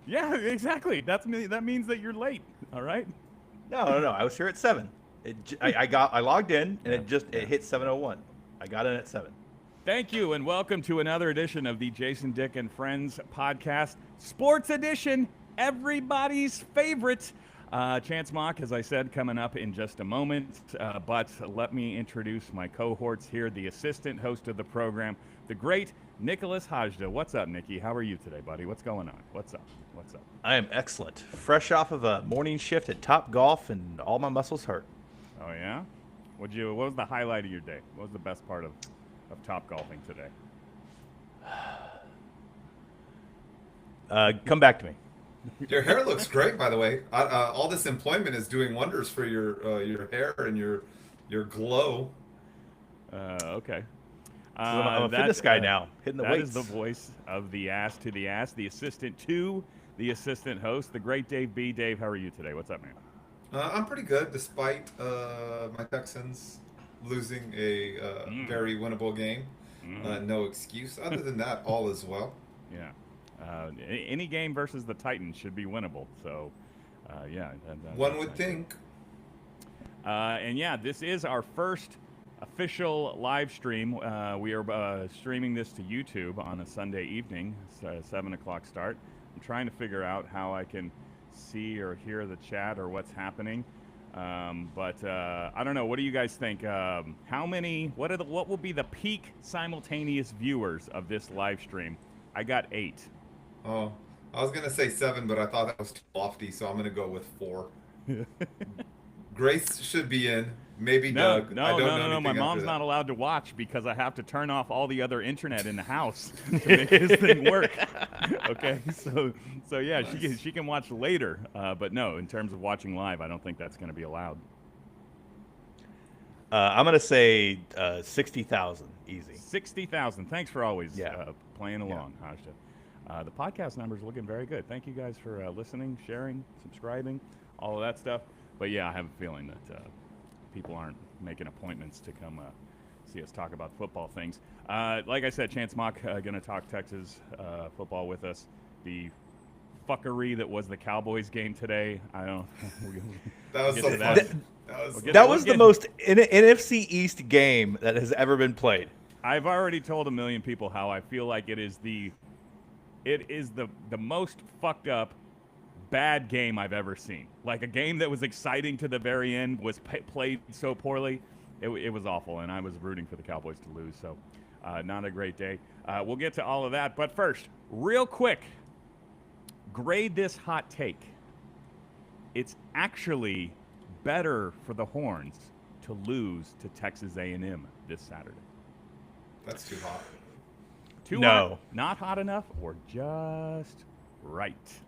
Yeah, exactly. That means that you're late. All right. No. I was here at 7. I logged in and Yeah. it Yeah. hit 7:01. I got in at 7. Thank you, and welcome to another edition of the Jason Dick and Friends podcast, Sports Edition, everybody's favorite. Chance Mock, as I said, coming up in just a moment. But let me introduce my cohorts here, the assistant host of the program, the great Nicholas Hajda. What's up, Nikki? How are you today, buddy? What's going on? What's up? What's up? I am excellent. Fresh off of a morning shift at Top Golf and all my muscles hurt. Oh yeah. What was the highlight of your day? What was the best part of top golfing today? Come back to me. Your hair looks great, by the way. All this employment is doing wonders for your hair and your glow. Okay. 'Cause I'm a fitness guy now, hitting the That weights. is the voice of the ass to the ass, the assistant to the assistant host, the great Dave B. Dave, how are you today? What's up, man? I'm pretty good, despite my Texans losing a very winnable game. No excuse. Other than that, all is well. Yeah. Any game versus the Titans should be winnable. So, yeah. One would think. And yeah, this is our first official live stream. We are streaming this to YouTube on a Sunday evening, 7 o'clock start. I'm trying to figure out how I can see or hear the chat or what's happening. But I don't know. What do you guys think? What will be the peak simultaneous viewers of this live stream? I got 8. Oh, I was gonna say 7, but I thought that was too lofty, so I'm gonna go with 4. Grace should be in. Maybe No, Doug. no, I don't no, know no, no. My anything after mom's that. not allowed to watch because I have to turn off all the other internet in the house to make this thing work. Okay, so yeah, Nice. she can watch later, but no, in terms of watching live, I don't think that's going to be allowed. I'm gonna say 60,000 easy. 60,000. Thanks for always Yeah. playing Yeah. along, Hajda. The podcast numbers looking very good. Thank you guys for listening, sharing, subscribing, all of that stuff. But yeah, I have a feeling that people aren't making appointments to come see us talk about football things. Like I said, Chance Mock going to talk Texas football with us. The fuckery that was the Cowboys game today. I don't. That was get so to fun. that. That was get- That we'll was the get- most NFC East game that has ever been played. I've already told a million people how I feel like it is the most fucked up bad game I've ever seen. Like a game that was exciting to the very end was played so poorly. It was awful, and I was rooting for the Cowboys to lose. So, not a great day. We'll get to all of that, but first, real quick, grade this hot take. It's actually better for the Horns to lose to Texas A&M this Saturday. That's too hot. Too No. hot, not hot enough, or just right.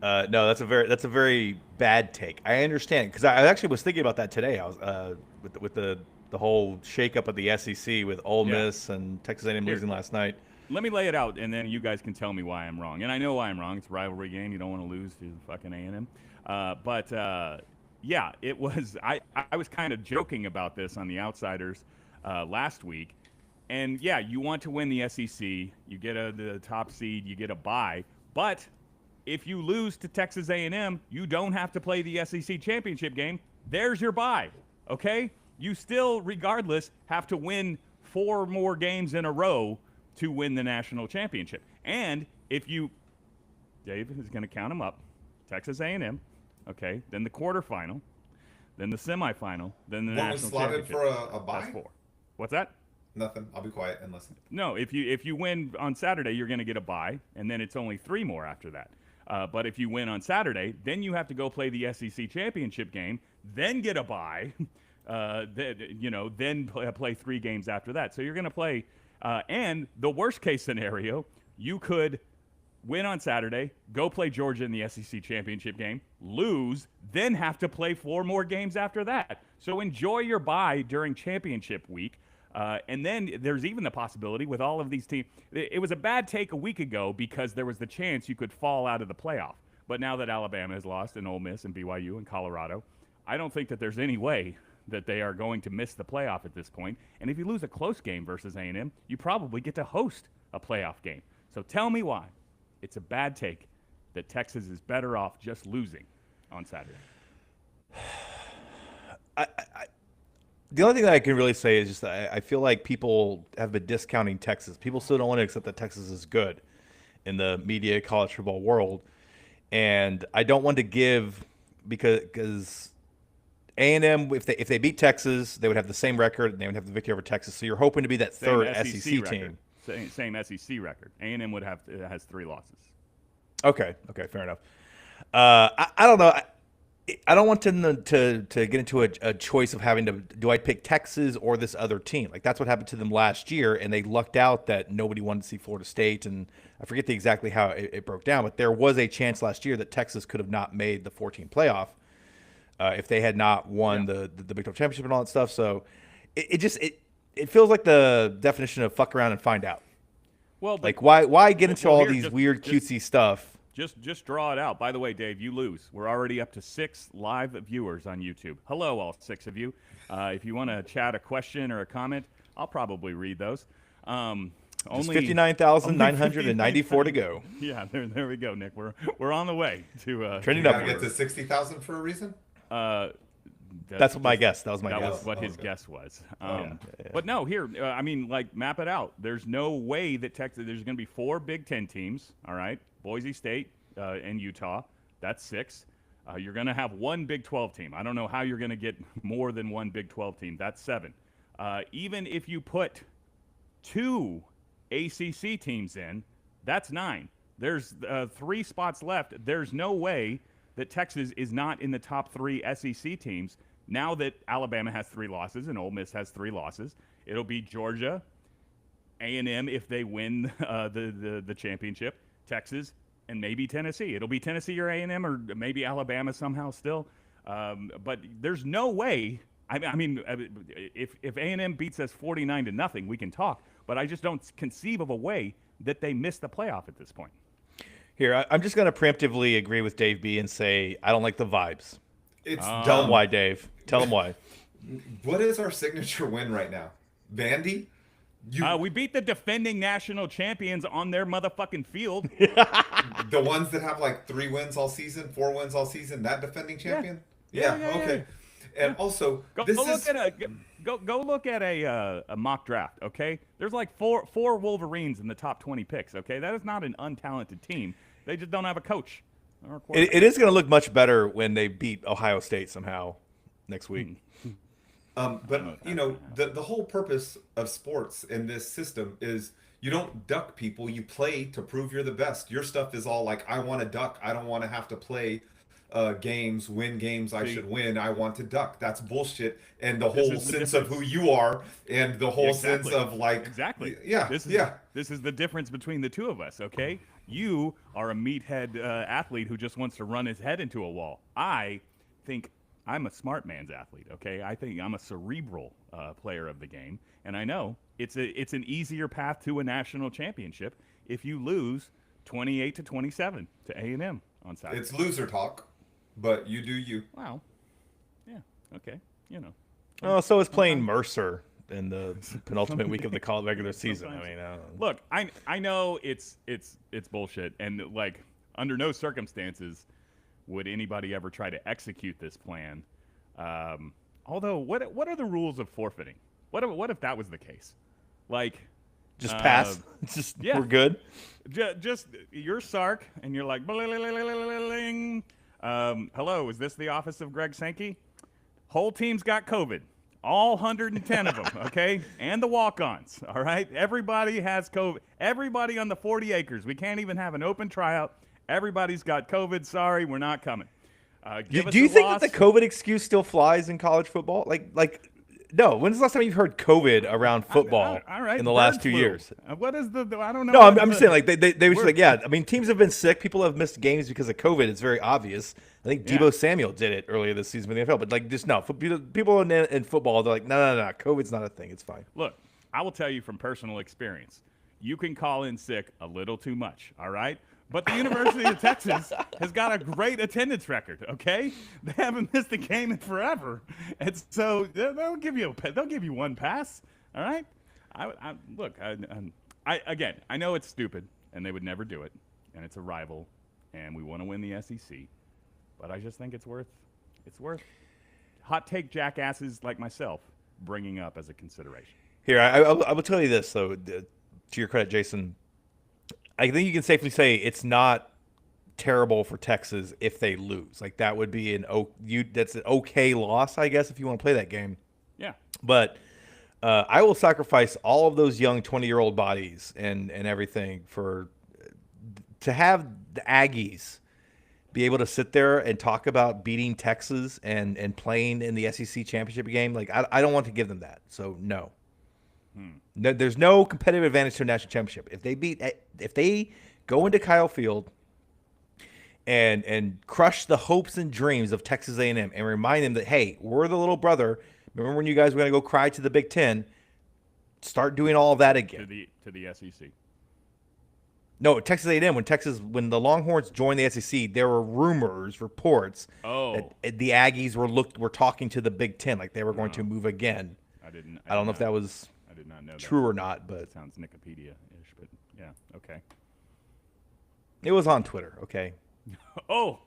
No, that's a very bad take. I understand because I actually was thinking about that today. I was with the whole shakeup of the SEC with Ole Yeah. Miss and Texas A&M Here. losing last night. Let me lay it out, and then you guys can tell me why I'm wrong. And I know why I'm wrong. It's a rivalry game. You don't want to lose to fucking A&M. But yeah, it was. I was kind of joking about this on the Outsiders last week. And yeah, you want to win the SEC. You get the top seed. You get a bye. But if you lose to Texas A&M, you don't have to play the SEC championship game. There's your bye. Okay? You still, regardless, have to win 4 more games in a row to win the national championship. And if you, Dave is going to count them up, Texas A&M, okay, then the quarterfinal, then the semifinal, then the What was national slotted championship. for a bye? That's 4. What's that? Nothing. I'll be quiet and listen. No, if you win on Saturday, you're going to get a bye, and then it's only 3 more after that. But if you win on Saturday, then you have to go play the SEC championship game, then get a bye, then play 3 games after that. So you're going to play. And the worst case scenario, you could win on Saturday, go play Georgia in the SEC championship game, lose, then have to play 4 more games after that. So enjoy your bye during championship week. And then there's even the possibility with all of these teams. It was a bad take a week ago because there was the chance you could fall out of the playoff. But now that Alabama has lost and Ole Miss and BYU and Colorado, I don't think that there's any way that they are going to miss the playoff at this point. And if you lose a close game versus A&M, you probably get to host a playoff game. So tell me why it's a bad take that Texas is better off just losing on Saturday? The only thing that I can really say is just that I feel like people have been discounting Texas. People still don't want to accept that Texas is good in the media college football world. And I don't want to give because A&M, if they beat Texas, they would have the same record and they would have the victory over Texas. So you're hoping to be that third SEC team. Same SEC record. A&M has 3 losses. Okay, fair enough. I don't know. I don't want them to get into a choice of having to, do I pick Texas or this other team? Like, that's what happened to them last year, and they lucked out that nobody wanted to see Florida State, and I forget exactly how it broke down, but there was a chance last year that Texas could have not made the 14 playoff if they had not won the Big 12 championship and all that stuff. So it feels like the definition of fuck around and find out. Well, like, why get into all these weird cutesy stuff? Just draw it out. By the way, Dave, you lose. We're already up to 6 live viewers on YouTube. Hello, all 6 of you. If you want to chat a question or a comment, I'll probably read those. Only 59,994 to go. Yeah, there we go, Nick. We're on the way to trending up. Get to 60,000 for a reason. That's my guess. That was my guess. That was what his guess was. But no, here, map it out. There's no way that Texas. There's going to be 4 Big Ten teams. All right. Boise State and Utah, that's 6. You're going to have 1 Big 12 team. I don't know how you're going to get more than 1 Big 12 team. That's 7. Even if you put 2 ACC teams in, that's 9. There's 3 spots left. There's no way that Texas is not in the top 3 SEC teams. Now that Alabama has 3 losses and Ole Miss has 3 losses, it'll be Georgia, A&M if they win the championship, Texas, and maybe Tennessee. It'll be Tennessee or A&M or maybe Alabama somehow still. But there's no way. I mean, if A&M beats us 49-0, we can talk. But I just don't conceive of a way that they miss the playoff at this point. Here, I'm just going to preemptively agree with Dave B and say I don't like the vibes. It's Tell him why, Dave. Tell him why. What is our signature win right now? Vandy? We beat the defending national champions on their motherfucking field. The ones that have like 3 wins all season, 4 wins all season, that defending champion? Yeah, okay. Yeah. And also, go look at a mock draft, okay? There's like four Wolverines in the top 20 picks, okay? That is not an untalented team. They just don't have a coach. It is going to look much better when they beat Ohio State somehow next week. But, you know, the whole purpose of sports in this system is you don't duck people. You play to prove you're the best. Your stuff is all like, I want to duck. I don't want to have to play games, win games I should win. I want to duck. That's bullshit. And the whole sense of who you are and the whole sense of like... Exactly. Yeah, This is the difference between the two of us, okay? You are a meathead athlete who just wants to run his head into a wall. I think I'm a smart man's athlete, okay? I think I'm a cerebral player of the game, and I know it's an easier path to a national championship if you lose 28-27 to A&M on Saturday. It's loser talk, but you do you. Wow. Yeah. Okay. You know. Oh, so is playing Mercer in the penultimate week of the college regular season. I mean, look, I know it's bullshit, and like under no circumstances would anybody ever try to execute this plan. Although, what are the rules of forfeiting? What if that was the case? Like, just pass. We're good. Just you're Sark, and you're like, hello, is this the office of Greg Sankey? Whole team's got COVID. All 110 of them, okay? And the walk-ons, all right? Everybody has COVID. Everybody on the 40 acres. We can't even have an open tryout. Everybody's got COVID. Sorry, we're not coming. Do you think that the COVID excuse still flies in college football? Like, no. When's the last time you've heard COVID around football in the last 2 years? What is the? I don't know. No, I'm just saying. Like they were like, yeah. I mean, teams have been sick. People have missed games because of COVID. It's very obvious. I think Deebo Samuel did it earlier this season with the NFL. But like, just no. People in football, they're like, no. COVID's not a thing. It's fine. Look, I will tell you from personal experience. You can call in sick a little too much. All right. But the University of Texas has got a great attendance record. Okay, they haven't missed a game in forever, and so they'll give you one pass. All right. I know it's stupid, and they would never do it, and it's a rival, and we want to win the SEC. But I just think it's worth hot take jackasses like myself bringing up as a consideration. Here, I will tell you this though. To your credit, Jason, I think you can safely say it's not terrible for Texas if they lose. Like that would be that's an okay loss, I guess, if you want to play that game. Yeah. But I will sacrifice all of those young 20-year-old bodies and everything to have the Aggies be able to sit there and talk about beating Texas and playing in the SEC championship game. Like I don't want to give them that. So no. No, there's no competitive advantage to a national championship. If they go into Kyle Field and crush the hopes and dreams of Texas A&M and remind them that, hey, we're the little brother. Remember when you guys were going to go cry to the Big Ten? Start doing all of that again. To the SEC. No, Texas A&M. When the Longhorns joined the SEC, there were reports that the Aggies were talking to the Big Ten, like they were going to move again. I don't know if that was I did not know true or not, but it sounds Wikipedia-ish. But yeah, okay. It was on Twitter. Okay. Oh,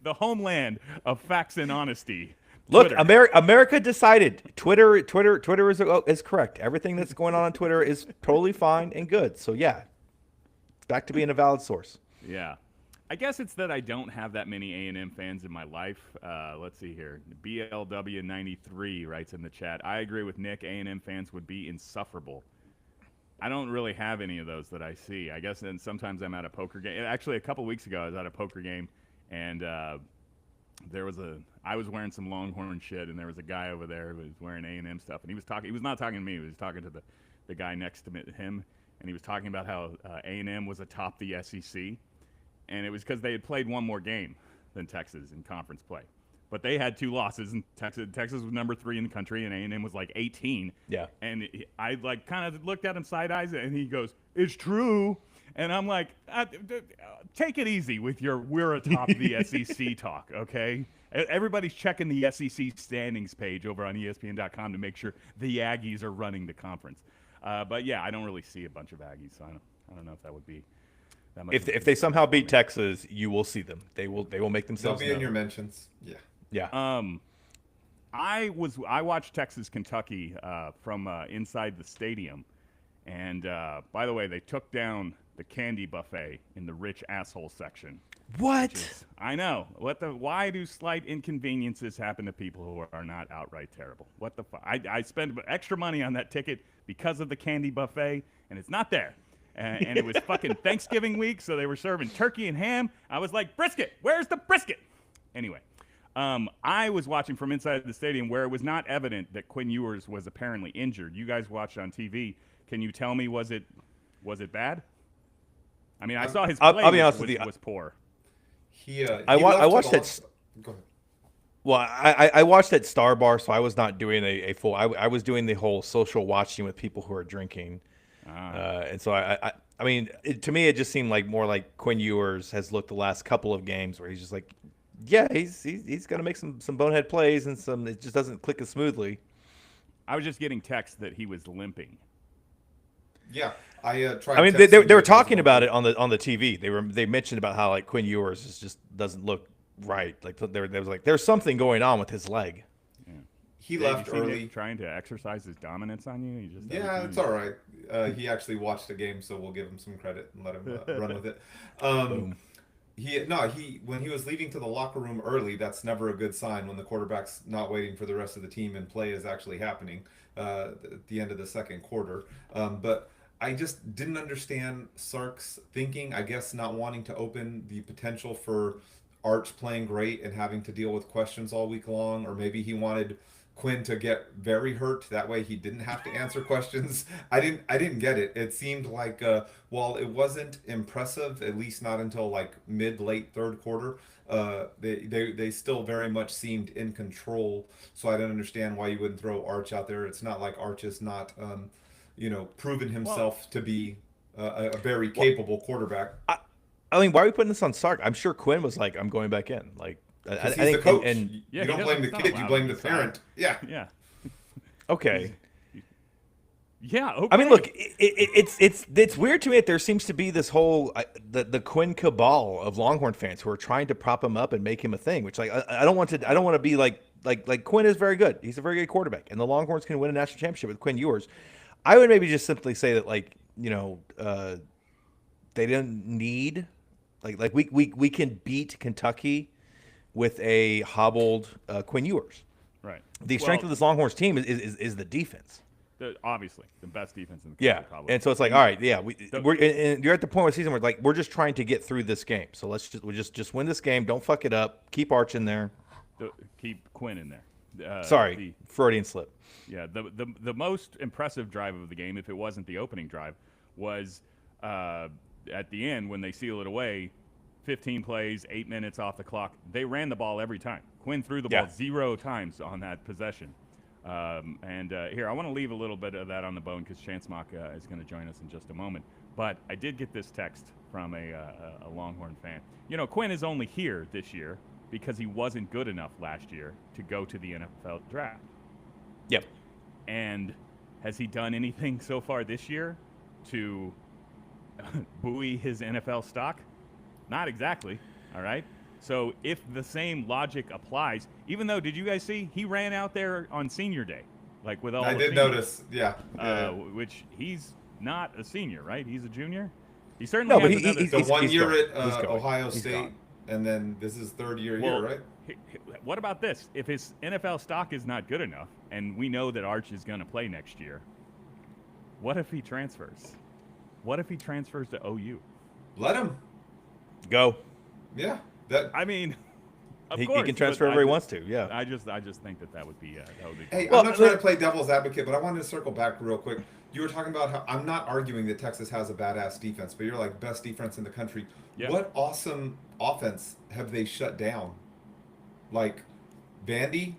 the homeland of facts and honesty. Look, America decided. Twitter is correct. Everything that's going on Twitter is totally fine and good. So yeah, it's back to being a valid source. Yeah, I guess it's that I don't have that many A&M fans in my life. Let's see here. BLW93 writes in the chat. I agree with Nick. A&M fans would be insufferable. I don't really have any of those that I see. I guess then sometimes I'm at a poker game. Actually, a couple weeks ago I was at a poker game and. I was wearing some Longhorn shit, and there was a guy over there who was wearing A&M stuff, and he was talking. He was not talking to me. He was talking to the guy next to him, and he was talking about how A&M was atop the SEC, and it was because they had played one more game than Texas in conference play, but they had 2 losses, and Texas was number 3 in the country, and A&M was like 18. Yeah. And I like kind of looked at him side eyes, and he goes, "It's true." And I'm like, take it easy with your we're atop the SEC talk, okay? Everybody's checking the SEC standings page over on ESPN.com to make sure the Aggies are running the conference. But, yeah, I don't really see a bunch of Aggies, so I don't know if that would be that much. If they somehow beat Texas, you will see them. They will make themselves They'll be in your mentions. Yeah. Yeah. I watched Texas-Kentucky from inside the stadium. And, by the way, they took down the candy buffet in the rich asshole section. What? I know. Why do slight inconveniences happen to people who are not outright terrible? What the fuck? I spent extra money on that ticket because of the candy buffet, and it's not there. And it was fucking Thanksgiving week, so they were serving turkey and ham. I was like, brisket, where's the brisket? Anyway, I was watching from inside the stadium where it was not evident that Quinn Ewers was apparently injured. You guys watched on TV. Can you tell me, was it bad? I mean, I saw his play I'll be honest with you. Was poor. I watched it. Go ahead. Well, I watched at Star Bar, so I was not doing a full. I was doing the whole social watching with people who are drinking, and so I mean, to me, it just seemed like more like Quinn Ewers has looked the last couple of games where he's just like, yeah, he's going to make some bonehead plays and it just doesn't click as smoothly. I was just getting text that he was limping. Yeah, I tried. I mean, they were talking about it on the TV. They mentioned about how like Quinn Ewers just doesn't look right. Like there was like there's something going on with his leg. Yeah. He Dave, left you see Nick early. trying to exercise his dominance on you. Yeah, it's all right. He actually watched the game, so we'll give him some credit and let him run with it. When he was leaving to the locker room early, that's never a good sign when the quarterback's not waiting for the rest of the team and play is actually happening at the end of the second quarter. But I just didn't understand Sark's thinking, I guess not wanting to open the potential for Arch playing great and having to deal with questions all week long, or maybe he wanted Quinn to get very hurt. That way he didn't have to answer questions. I didn't get it. It seemed like while it wasn't impressive, at least not until like late third quarter, they still very much seemed in control. So I don't understand why you wouldn't throw Arch out there. It's not like Arch is not proven himself to be a very capable quarterback. I mean, why are we putting this on Sark? I'm sure Quinn was like, I'm going back in. Like, I think the coach. And you don't blame the kid, you blame the parent. Yeah. Yeah. Okay. Yeah, okay. I mean, look, it's weird to me that there seems to be this whole the Quinn cabal of Longhorn fans who are trying to prop him up and make him a thing. Which, like, I don't want to be like Quinn is very good. He's a very good quarterback, and the Longhorns can win a national championship with Quinn Ewers. I would maybe just simply say that, like, they didn't need like we can beat Kentucky with a hobbled Quinn Ewers. Right. The strength of this Longhorns team is the defense. Obviously, the best defense in the country, probably. And so it's like, all right, yeah, and you're at the point of the season where, like, we're just trying to get through this game. So we'll just win this game. Don't fuck it up. Keep Arch in there. Keep Quinn in there. Sorry, Freudian slip. Yeah, the most impressive drive of the game, if it wasn't the opening drive, was at the end when they seal it away. 15 plays, 8 minutes off the clock. They ran the ball every time. Quinn threw the ball 0 times on that possession. Here, I want to leave a little bit of that on the bone because Chance Mock is going to join us in just a moment. But I did get this text from a Longhorn fan. Quinn is only here this year because he wasn't good enough last year to go to the NFL draft. Yep. And has he done anything so far this year to buoy his NFL stock? Not exactly. All right. So if the same logic applies, even though, did you guys see he ran out there on senior day, like with all? I did notice, yeah. Which he's not a senior, right? He's a junior. He certainly has he's the 1 year at Ohio He's State, gone. and then this is third year here, right? What about this? If his NFL stock is not good enough, and we know that Arch is going to play next year, what if he transfers? What if he transfers to OU? Let him go. Yeah. I mean, he can transfer wherever he wants to. Yeah. I just think that would be. Hey, I'm not trying to play devil's advocate, but I wanted to circle back real quick. You were talking about how I'm not arguing that Texas has a badass defense, but you're like best defense in the country. Yeah. What awesome offense have they shut down? Like Vandy,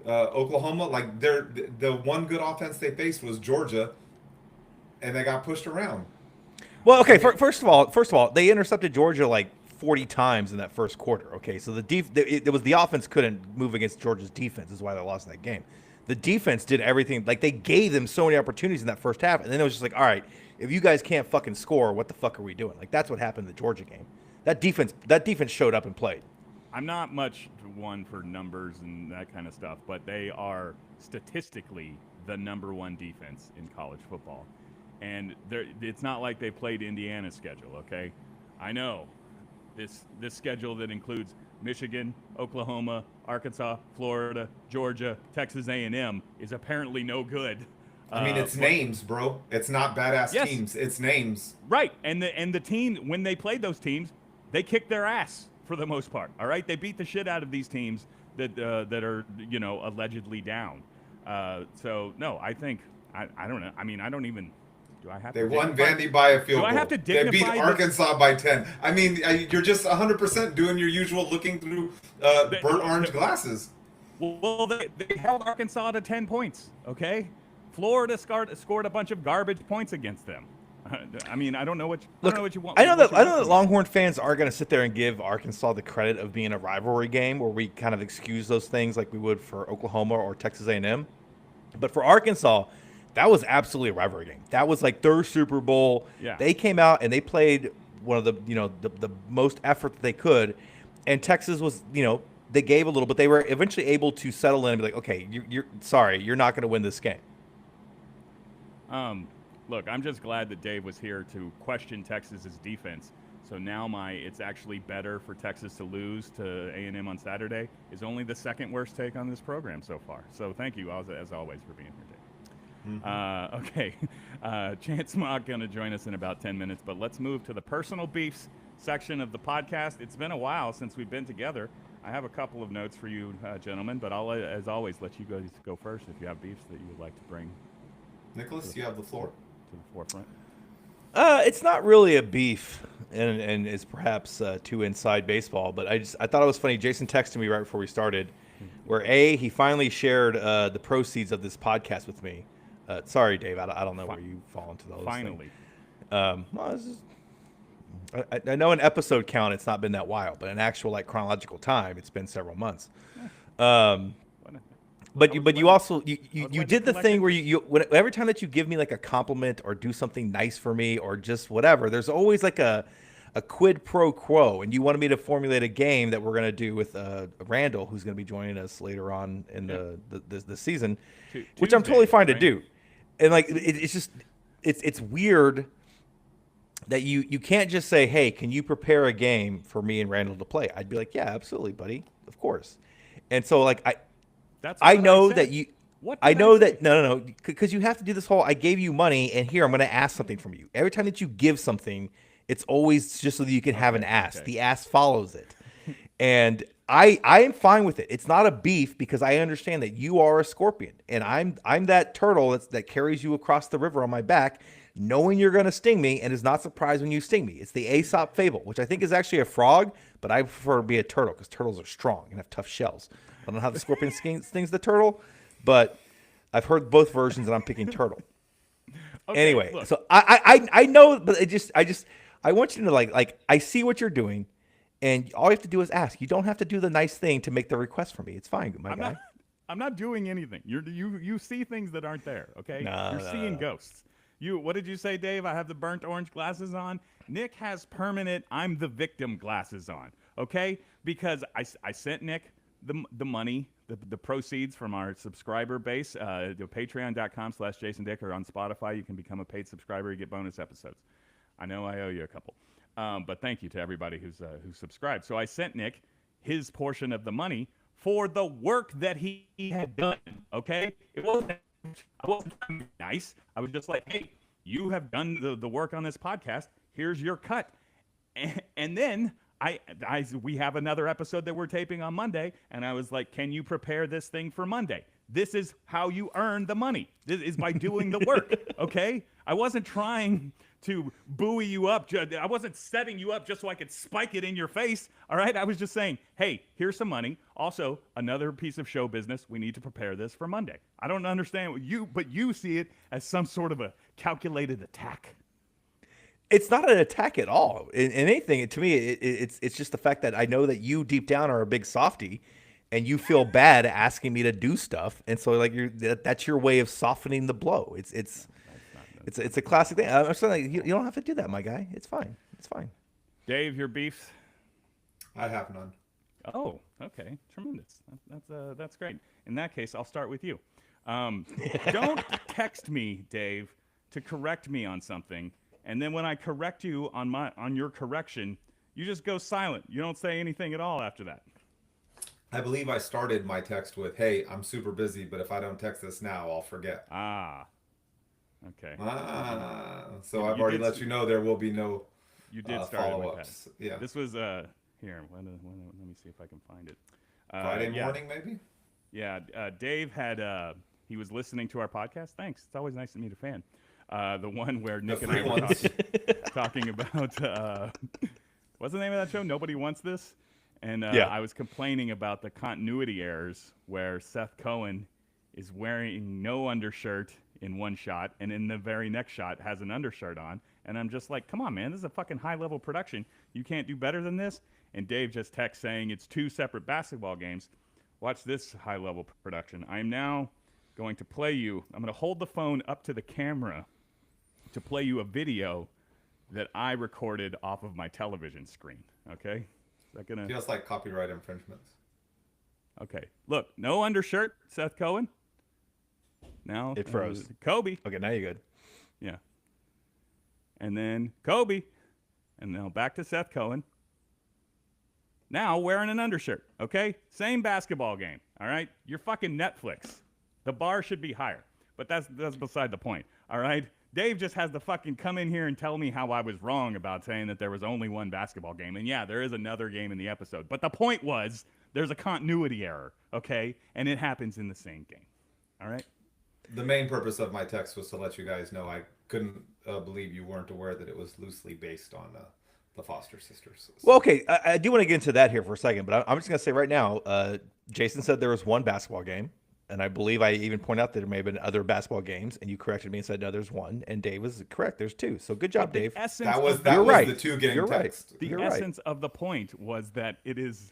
Oklahoma. Like the one good offense they faced was Georgia, and they got pushed around. Well, okay. First of all, they intercepted Georgia like 40 times in that first quarter. Okay, so it was the offense couldn't move against Georgia's defense. Is why they lost that game. The defense did everything. Like, they gave them so many opportunities in that first half, and then it was just like, all right, if you guys can't fucking score, what the fuck are we doing? Like, that's what happened in the Georgia game. That defense showed up and played. I'm not much one for numbers and that kind of stuff, but they are statistically the number one defense in college football. And it's not like they played Indiana's schedule, okay? I know this schedule that includes Michigan, Oklahoma, Arkansas, Florida, Georgia, Texas A&M is apparently no good. I mean, it's names, bro. It's not badass teams. It's names. Right. And the team, when they played those teams, they kicked their ass for the most part. All right. They beat the shit out of these teams that are, allegedly down. So no, I think I don't know. I mean, I don't even. Do I have they won Vandy by a field goal. Do I have to dignify They beat Arkansas by 10. I mean, you're just 100% doing your usual looking through burnt orange glasses. Well, they held Arkansas to 10 points, okay? Florida scored a bunch of garbage points against them. I mean, I don't know what you want. I know that Longhorn fans are going to sit there and give Arkansas the credit of being a rivalry game where we kind of excuse those things like we would for Oklahoma or Texas A&M. But for Arkansas, that was absolutely a rivalry game. That was like their Super Bowl. Yeah. They came out and they played one of the most effort that they could, and Texas was, they gave a little, but they were eventually able to settle in and be like, okay, you're not going to win this game. Look, I'm just glad that Dave was here to question Texas's defense. So now it's actually better for Texas to lose to A&M on Saturday is only the second worst take on this program so far. So thank you, as always, for being here, Dave. Okay, Chance Mock going to join us in about 10 minutes, but let's move to the personal beefs section of the podcast. It's been a while since we've been together. I have a couple of notes for you, gentlemen, but I'll, as always, let you guys go first if you have beefs that you would like to bring. Nicholas, you have the floor. To the forefront. It's not really a beef, and it's perhaps too inside baseball, but I thought it was funny. Jason texted me right before we started, where he finally shared the proceeds of this podcast with me. Sorry, Dave. I don't know where you fall into those. Finally. I know an episode count, it's not been that while, but an actual chronological time, it's been several months. But But I was you letting- also I you was letting did the collect thing it. where every time that you give me like a compliment or do something nice for me or just whatever, there's always like a quid pro quo, and you wanted me to formulate a game that we're gonna do with Randall, who's gonna be joining us later on in the season, which I'm totally Tuesdays, fine to right? do. And like it's just it's weird that you can't just say, hey, can you prepare a game for me and Randall to play? I'd be like, yeah, absolutely, buddy, of course. And so like That's I what know said. that you. What I did know say? that no, because you have to do this whole. I gave you money, and here I'm going to ask something from you. Every time that you give something, it's always just so that you can have an ask. Okay. The ask follows it, and I am fine with it. It's not a beef because I understand that you are a scorpion, and I'm that turtle that carries you across the river on my back, knowing you're going to sting me, and is not surprised when you sting me. It's the Aesop fable, which I think is actually a frog, but I prefer to be a turtle because turtles are strong and have tough shells. I don't know how the scorpion stings the turtle, but I've heard both versions, and I'm picking turtle. Okay, Anyway, look, so I know, but I want you to like I see what you're doing, and all you have to do is ask. You don't have to do the nice thing to make the request for me. It's fine, my guy. I'm not doing anything. You see things that aren't there. Okay, No, you're seeing ghosts. What did you say, Dave? I have the burnt orange glasses on. Nick has permanent I'm the victim glasses on. Okay, because I sent Nick the money, the proceeds from our subscriber base, patreon.com/Jason Dick, or on Spotify. You can become a paid subscriber. You get bonus episodes. I know I owe you a couple. But thank you to everybody who's subscribed. So I sent Nick his portion of the money for the work that he had done. Okay, I wasn't trying to be nice. I was just like, hey, you have done the work on this podcast. Here's your cut. And then we have another episode that we're taping on Monday, and I was like, can you prepare this thing for Monday? This is how you earn the money. This is by doing the work. Okay, I wasn't trying to buoy you up. I wasn't setting you up just so I could spike it in your face. All right. I was just saying, hey, here's some money. Also, another piece of show business. We need to prepare this for Monday. I don't understand but you see it as some sort of a calculated attack. It's not an attack at all. In anything, to me, it's just the fact that I know that you deep down are a big softy, and you feel bad asking me to do stuff, and so like that's your way of softening the blow. It's a classic thing. I'm saying like, you don't have to do that, my guy. It's fine. It's fine. Dave, your beefs? I have none. Oh, okay, tremendous. That's great. In that case, I'll start with you. Don't text me, Dave, to correct me on something, and then when I correct you on your correction, you just go silent. You don't say anything at all after that. I believe I started my text with, "Hey, I'm super busy, but if I don't text this now, I'll forget." Okay. So I've already let you know there will be no You did start it with follow-ups. that. Yeah. This was here. Let me see if I can find it. Friday morning, maybe. Yeah. Dave had he was listening to our podcast. Thanks. It's always nice to meet a fan. The one where Nick and I were talking about what's the name of that show? Nobody Wants This. And I was complaining about the continuity errors where Seth Cohen is wearing no undershirt in one shot, and in the very next shot has an undershirt on. And I'm just like, come on, man, this is a fucking high-level production. You can't do better than this? And Dave just texts saying it's 2 separate basketball games. Watch this high-level production. I am now going to play you. I'm going to hold the phone up to the camera to play you a video that I recorded off of my television screen. Okay? Is that gonna... Feels like copyright infringements. Okay. Look, no undershirt, Seth Cohen. Now It froze. Kobe. Okay, now you're good. Yeah. And then Kobe. And now back to Seth Cohen. Now wearing an undershirt. Okay? Same basketball game. All right? You're fucking Netflix. The bar should be higher. But that's beside the point. All right? Dave just has to fucking come in here and tell me how I was wrong about saying that there was only one basketball game. And yeah, there is another game in the episode. But the point was there's a continuity error. Okay? And it happens in the same game. All right? The main purpose of my text was to let you guys know I couldn't believe you weren't aware that it was loosely based on the Foster sisters. So. Well, okay, I do want to get into that here for a second, but I'm just going to say right now, Jason said there was one basketball game, and I believe I even pointed out that there may have been other basketball games, and you corrected me and said, no, there's one, and Dave was correct. There's 2. So good job, Dave. That was You're right. the 2 game You're right. text. The You're essence of the point was that it is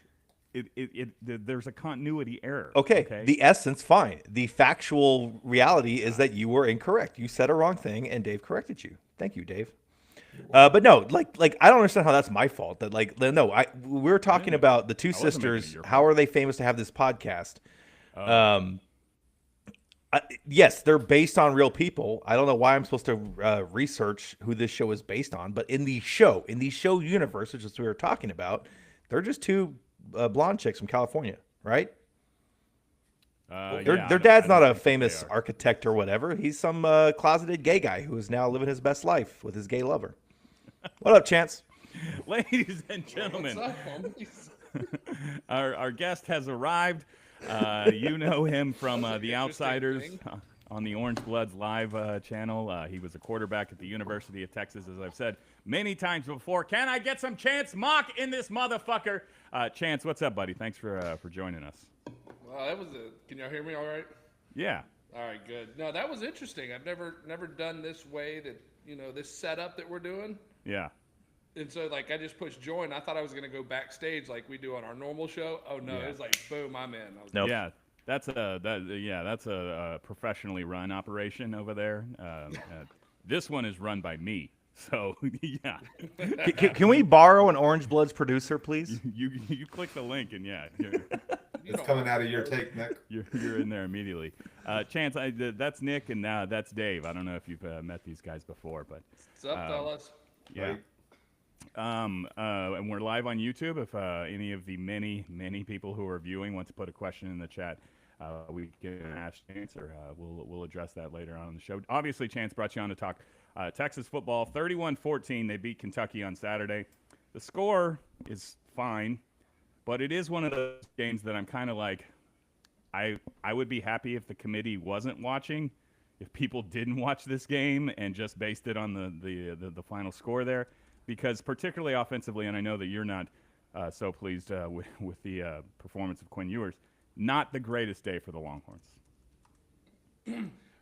there's a continuity error. Okay, the essence, fine. The factual reality is that you were incorrect. You said a wrong thing, and Dave corrected you. Thank you, Dave. But no, like I don't understand how that's my fault. That no, we're talking about the two sisters. How are they famous to have this podcast? Yes, they're based on real people. I don't know why I'm supposed to research who this show is based on, but in the show universe, which is what we were talking about, they're just two blonde chicks from California, right? Their dad's not a famous architect or whatever. He's some closeted gay guy who is now living his best life with his gay lover. What up, Chance? Ladies and gentlemen, our guest has arrived. You know him from The Outsiders on the Orange Bloods live channel. He was a quarterback at the University of Texas, as I've said many times before. Can I get some Chance Mock in this motherfucker? Chance, what's up, buddy? Thanks for joining us. Well, that was can y'all hear me all right? Yeah. All right, good. No, that was interesting. I've never done this way that, this setup that we're doing. Yeah. And so, I just pushed join. I thought I was going to go backstage like we do on our normal show. Oh, no. It was like, boom, I'm in. Nope. Yeah. That's a professionally run operation over there. This one is run by me. So, yeah. Can we borrow an Orange Bloods producer, please? You click the link and it's coming out of your take, Nick. You're in there immediately. Chance, that's Nick and that's Dave. I don't know if you've met these guys before, but what's up, fellas? Yeah. And we're live on YouTube. If any of the many people who are viewing want to put a question in the chat, we can ask Chance, or we'll address that later on in the show. Obviously, Chance brought you on to talk Texas football. 31-14, they beat Kentucky on Saturday. The score is fine, but it is one of those games that I'm kind of like, I would be happy if the committee wasn't watching, if people didn't watch this game and just based it on the final score there. Because particularly offensively, and I know that you're not so pleased with the performance of Quinn Ewers, not the greatest day for the Longhorns.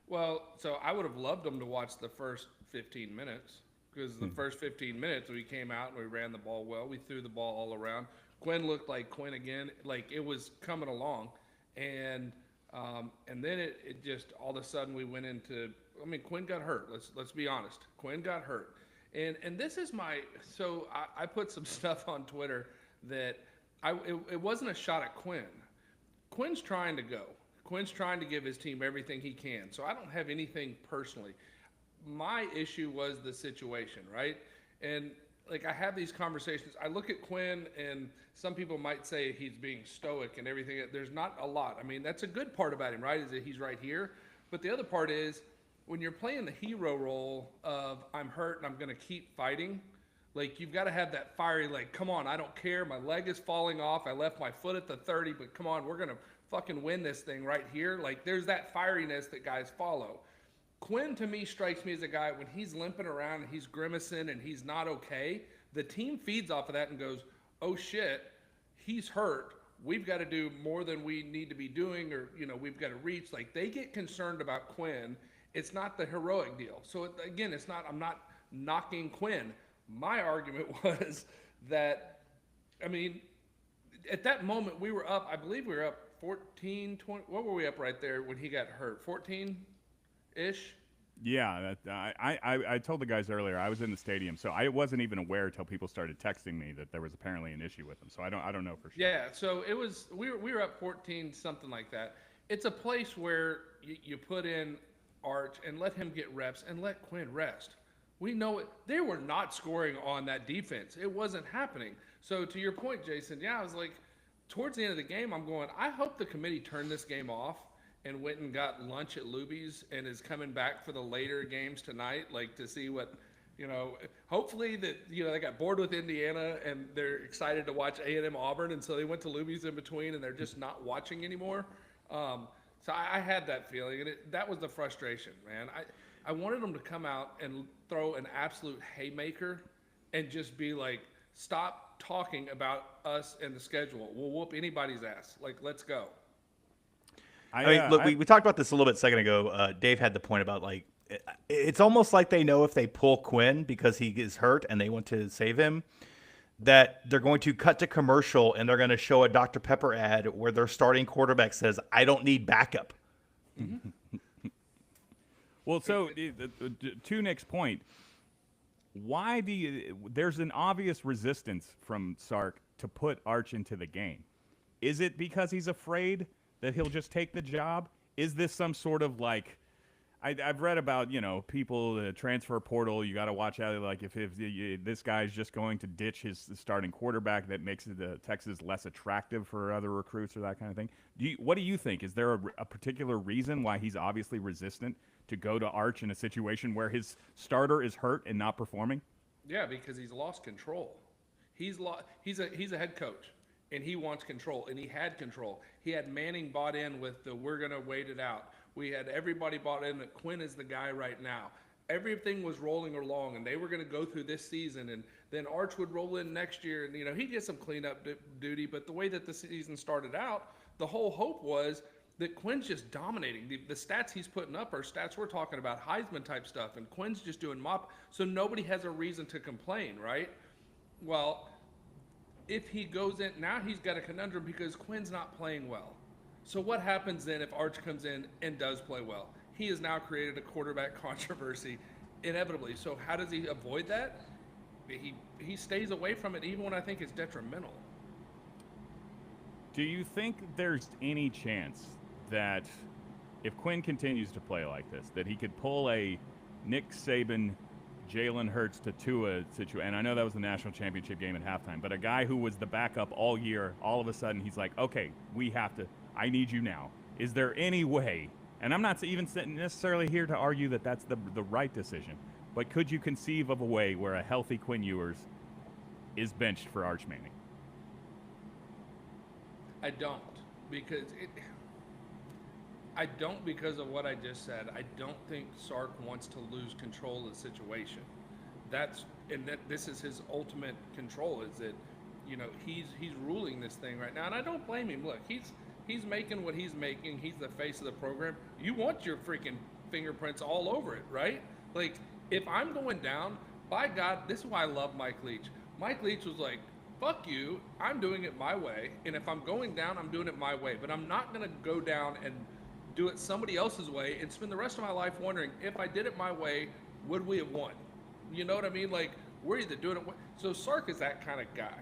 Well, so I would have loved them to watch the first 15 minutes because the first 15 minutes we came out and we ran the ball well. We threw the ball all around. Quinn looked like Quinn again, like it was coming along. And then it just all of a sudden we went into – I mean, Quinn got hurt. Let's be honest. Quinn got hurt. And this is so I put some stuff on Twitter that it wasn't a shot at Quinn. Quinn's trying to go. Quinn's trying to give his team everything he can. So I don't have anything personally. My issue was the situation, right? And I have these conversations. I look at Quinn and some people might say he's being stoic and everything. There's not a lot. I mean, that's a good part about him, right? Is that he's right here. But the other part is, when you're playing the hero role of I'm hurt and I'm going to keep fighting, you've got to have that fiery, come on, I don't care. My leg is falling off. I left my foot at the 30, but come on, we're going to fucking win this thing right here. There's that fieriness that guys follow. Quinn, to me, strikes me as a guy, when he's limping around and he's grimacing and he's not okay, the team feeds off of that and goes, oh shit, he's hurt. We've got to do more than we need to be doing, or, we've got to reach. They get concerned about Quinn. It's not the heroic deal. So again, I'm not knocking Quinn. My argument was that, at that moment we were up, I believe we were up 14, 20, what were we up right there when he got hurt? 14-ish? Yeah, I told the guys earlier, I was in the stadium, so I wasn't even aware until people started texting me that there was apparently an issue with him. So I don't know for sure. Yeah, so it was, we were up 14, something like that. It's a place where you put in Arch and let him get reps and let Quinn rest. We know it. They were not scoring on that defense. It wasn't happening. So to your point, Jason, I was like, towards the end of the game, I'm going, I hope the committee turned this game off and went and got lunch at Luby's and is coming back for the later games tonight, to see what, hopefully that, they got bored with Indiana and they're excited to watch A&M Auburn, and so they went to Luby's in between and they're just not watching anymore. So I had that feeling, and that was the frustration, man. I wanted them to come out and throw an absolute haymaker and just be like, stop talking about us and the schedule. We'll whoop anybody's ass. Let's go. Look, we talked about this a little bit a second ago. Dave had the point about, it's almost like they know if they pull Quinn because he is hurt and they want to save him, that they're going to cut to commercial and they're going to show a Dr. Pepper ad where their starting quarterback says, "I don't need backup." Well, so to Nick's point, why do you? There's an obvious resistance from Sark to put Arch into the game. Is it because he's afraid that he'll just take the job? Is this some sort of like? I've read about, people, the transfer portal. You got to watch out. Like if this guy's just going to ditch his starting quarterback, that makes Texas less attractive for other recruits or that kind of thing. What do you think? Is there a particular reason why he's obviously resistant to go to Arch in a situation where his starter is hurt and not performing? Yeah, because he's lost control. He's a head coach, and he wants control, and he had control. He had Manning bought in with the "we're gonna wait it out." We had everybody bought in that Quinn is the guy right now. Everything was rolling along, and they were going to go through this season, and then Arch would roll in next year, and he'd get some cleanup duty. But the way that the season started out, the whole hope was that Quinn's just dominating. The stats he's putting up are stats we're talking about, Heisman type stuff, and Quinn's just doing mop. So nobody has a reason to complain, right? Well, if he goes in now, he's got a conundrum because Quinn's not playing well. So what happens then if Arch comes in and does play well? He has now created a quarterback controversy inevitably. So how does he avoid that? He stays away from it even when I think it's detrimental. Do you think there's any chance that if Quinn continues to play like this, that he could pull a Nick Saban, Jalen Hurts to Tua situation? And I know that was the national championship game at halftime, but a guy who was the backup all year, all of a sudden he's like, okay, I need you now. Is there any way, and I'm not even necessarily here to argue that that's the right decision, but could you conceive of a way where a healthy Quinn Ewers is benched for Arch Manning? I don't, because of what I just said. I don't think Sark wants to lose control of the situation. This is his ultimate control, is that he's ruling this thing right now, and I don't blame him. Look, he's making what he's making. He's the face of the program. You want your freaking fingerprints all over it, right? Like, if I'm going down, by God, this is why I love Mike Leach. Mike Leach was like, fuck you, I'm doing it my way, and if I'm going down, I'm doing it my way. But I'm not going to go down and do it somebody else's way and spend the rest of my life wondering, if I did it my way, would we have won? You know what I mean? Like, we're either doing it. So Sark is that kind of guy.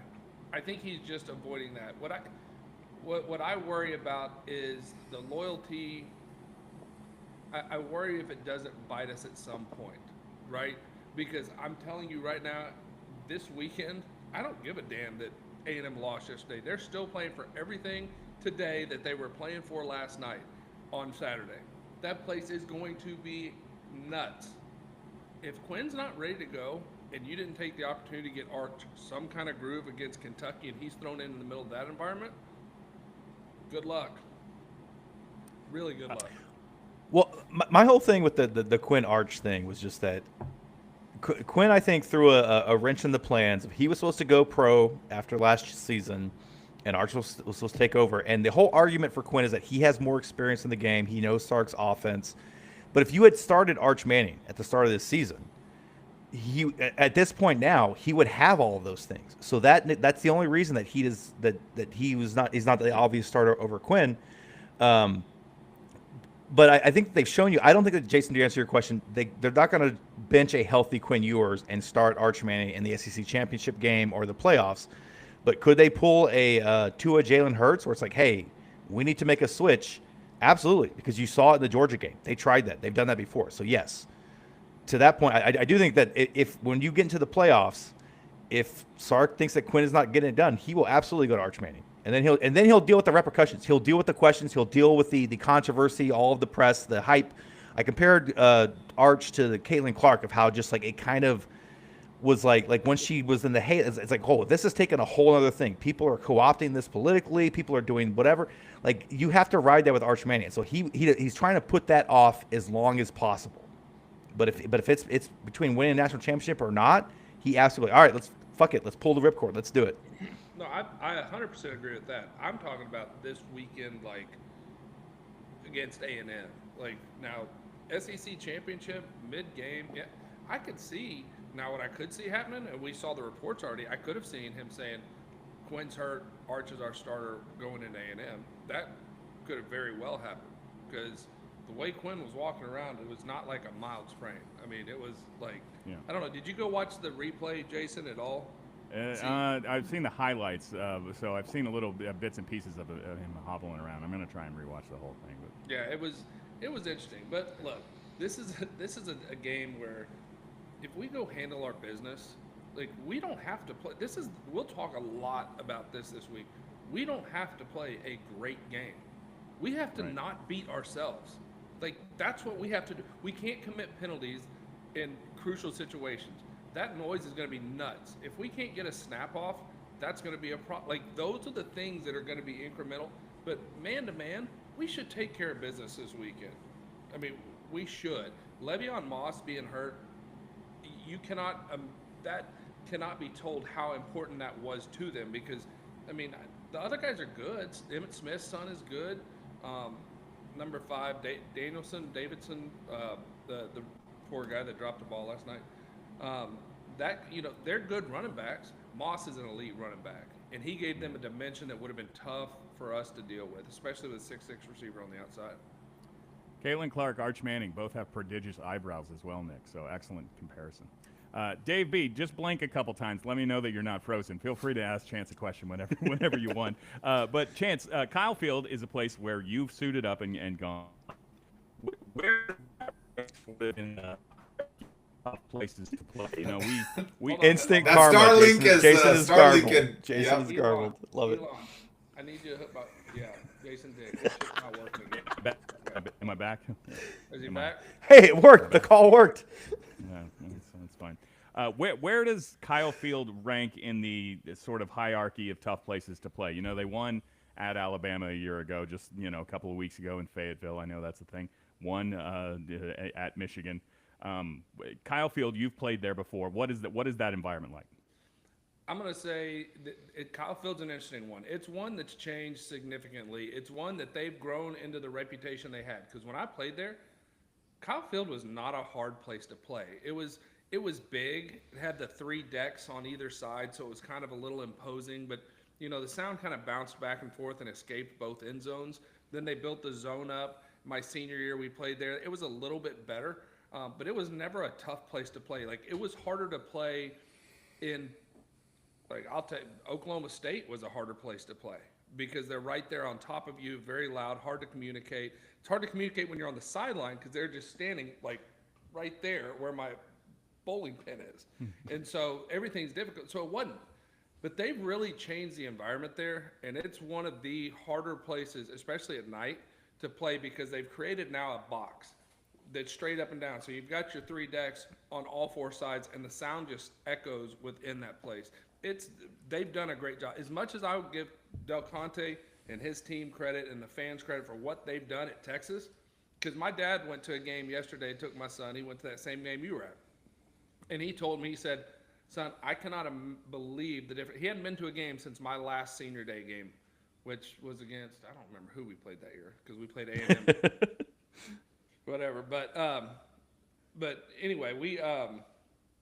I think he's just avoiding that. What I worry about is the loyalty. I worry if it doesn't bite us at some point, right? Because I'm telling you right now, this weekend, I don't give a damn that A&M lost yesterday. They're still playing for everything today that they were playing for last night on Saturday. That place is going to be nuts. If Quinn's not ready to go, and you didn't take the opportunity to get Arch some kind of groove against Kentucky, and he's thrown in the middle of that environment, good luck. Really good luck. Well, my whole thing with the Quinn Arch thing was just that Quinn, I think, threw a wrench in the plans. He was supposed to go pro after last season, and Arch was supposed to take over. And the whole argument for Quinn is that he has more experience in the game. He knows Sark's offense. But if you had started Arch Manning at the start of this season, at this point now, he would have all of those things. So that's the only reason that he's not the obvious starter over Quinn. But I think they've shown you. I don't think that, Jason, to answer your question, they're not going to bench a healthy Quinn Ewers and start Arch Manning in the SEC championship game or the playoffs. But could they pull a Tua Jalen Hurts where it's like, hey, we need to make a switch? Absolutely, because you saw it in the Georgia game. They tried that. They've done that before. So yes, to that point, I do think that if when you get into the playoffs, if Sark thinks that Quinn is not getting it done, he will absolutely go to Arch Manning. And then he'll deal with the repercussions. He'll deal with the questions. He'll deal with the controversy, all of the press, the hype. I compared Arch to the Caitlin Clark of how just like it kind of was like when she was in the hate. It's like, oh, this is taking a whole other thing. People are co-opting this politically. People are doing whatever. Like, you have to ride that with Arch Manning. So he's trying to put that off as long as possible. But if it's between winning a national championship or not, he absolutely, all right, let's pull the ripcord. Let's do it. No, I 100% agree with that. I'm talking about this weekend, like, against A&M. Like, now, SEC championship, mid-game, yeah, I could see Now, what I could see happening, and we saw the reports already, I could have seen him saying, Quinn's hurt, Arch is our starter going into A&M. That could have very well happened because the way Quinn was walking around, it was not like a mild sprain. I mean, it was like, I don't know. Did you go watch the replay, Jason, at all? I've seen the highlights, so I've seen a little bits and pieces of him hobbling around. I'm going to try and rewatch the whole thing. But. Yeah, it was interesting. But look, this is a game where if we go handle our business, like we don't have to play. We'll talk a lot about this week. We don't have to play a great game. We have to not beat ourselves. Like that's what we have to do. We can't commit penalties in crucial situations. That noise is going to be nuts. If we can't get a snap off, that's going to be a problem. Like those are the things that are going to be incremental. But man to man, we should take care of business this weekend. I mean, we should. Le'Veon Moss being hurt, you cannot that cannot be told how important that was to them because, I mean, the other guys are good. Emmitt Smith's son is good. Number 5, Davidson, the poor guy that dropped the ball last night. They're good running backs. Moss is an elite running back, and he gave them a dimension that would have been tough for us to deal with, especially with a 6'6" receiver on the outside. Caitlin Clark, Arch Manning both have prodigious eyebrows as well, Nick, so excellent comparison. Dave B, just blink a couple times. Let me know that you're not frozen. Feel free to ask Chance a question whenever you want. But Chance, Kyle Field is a place where you've suited up and gone. Where in places to play? You know, we instant that karma. Starlink Jason is is Starlink garbled. Jason is Elon, garbled. Love it. Elon, I need you to hook up. Yeah, Jason did. This shit's not working again. Am I back? Is he back? Hey, it worked. The call worked. Yeah, that's fine. Where does Kyle Field rank in the sort of hierarchy of tough places to play? You know, they won at Alabama a year ago, just, a couple of weeks ago in Fayetteville. I know that's the thing. Won at Michigan. Kyle Field, you've played there before. What is that environment like? I'm going to say Kyle Field's an interesting one. It's one that's changed significantly. It's one that they've grown into the reputation they had. Because when I played there, Kyle Field was not a hard place to play. It was big. It had the 3 decks on either side, so it was kind of a little imposing. But, the sound kind of bounced back and forth and escaped both end zones. Then they built the zone up. My senior year we played there. It was a little bit better, but it was never a tough place to play. Like, it was harder to play in – like, I'll tell you, Oklahoma State was a harder place to play because they're right there on top of you, very loud, hard to communicate. It's hard to communicate when you're on the sideline because they're just standing, like, right there where my bowling pin is. And so everything's difficult. So it wasn't. But they've really changed the environment there, and it's one of the harder places, especially at night, to play because they've created now a box that's straight up and down. So you've got your 3 decks on all 4 sides, and the sound just echoes within that place. They've done a great job. As much as I would give Del Conte and his team credit and the fans credit for what they've done at Texas, because my dad went to a game yesterday, took my son. He went to that same game you were at. And he told me, he said, son, I cannot believe the difference. He hadn't been to a game since my last senior day game, which was against, I don't remember who we played that year because we played A&M. Whatever. But anyway,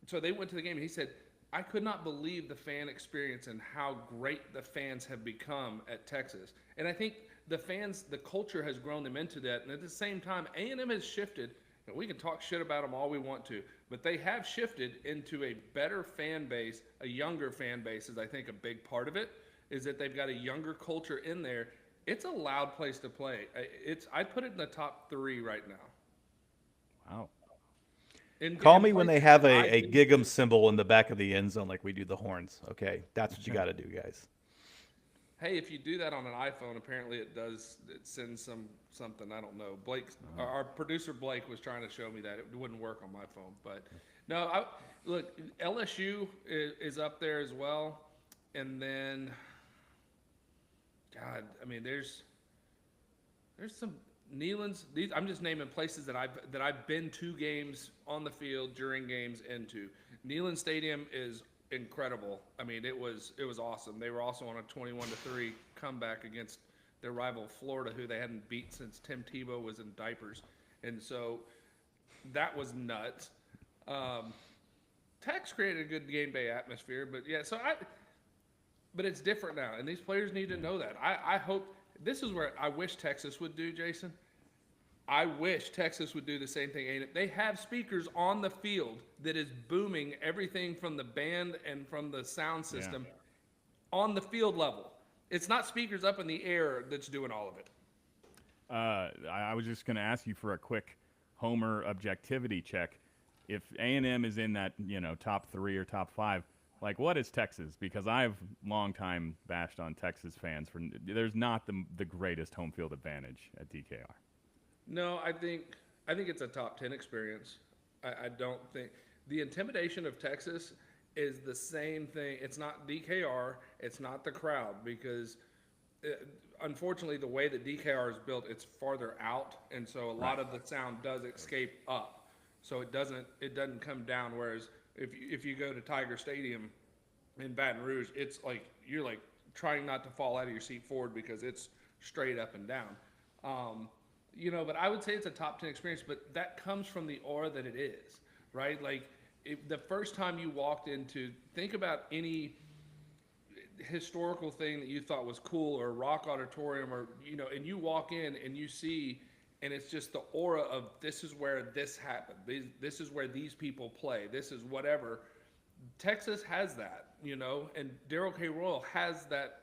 so they went to the game and he said, I could not believe the fan experience and how great the fans have become at Texas. And I think the culture has grown them into that. And at the same time, A&M has shifted, and we can talk shit about them all we want to, but they have shifted into a better fan base, a younger fan base is I think a big part of it, is that they've got a younger culture in there. It's a loud place to play. I'd put it in the top 3 right now. Wow. Call me when they have a Gig'em symbol in the back of the end zone like we do the horns. Okay, that's what you got to do, guys. Hey, if you do that on an iPhone, apparently it sends something. I don't know. Our producer Blake was trying to show me that. It wouldn't work on my phone. But no, look, LSU is up there as well. And then, God, I mean, there's some Neyland's. I'm just naming places that I've been to games on the field, during games, into. Neyland Stadium is incredible. I mean, it was awesome. They were also on a 21-3 comeback against their rival Florida, who they hadn't beat since Tim Tebow was in diapers, and so that was nuts. Tech's created a good game day atmosphere, but yeah, but it's different now, and these players need to know that. I hope this is where I wish Texas would do, Jason. I wish Texas would do the same thing. They have speakers on the field that is booming everything from the band and from the sound system on the field level. It's not speakers up in the air that's doing all of it. I was just going to ask you for a quick Homer objectivity check. If A&M is in that, top 3 or top 5, like, what is Texas? Because I've long time bashed on Texas fans for there's not the greatest home field advantage at DKR. No, I think it's a top 10 experience. I don't think the intimidation of Texas is the same thing. It's not DKR. It's not the crowd because, unfortunately, the way that DKR is built, it's farther out, and so a lot of the sound does escape up. So it doesn't come down. Whereas if you go to Tiger Stadium in Baton Rouge, it's like you're like trying not to fall out of your seat forward because it's straight up and down. But I would say it's a top 10 experience, but that comes from the aura that it is, right? Like the first time you walked into, think about any historical thing that you thought was cool or rock auditorium or, and you walk in and you see, and it's just the aura of this is where this happened. This is where these people play. This is whatever. Texas has that, and Darrell K. Royal has that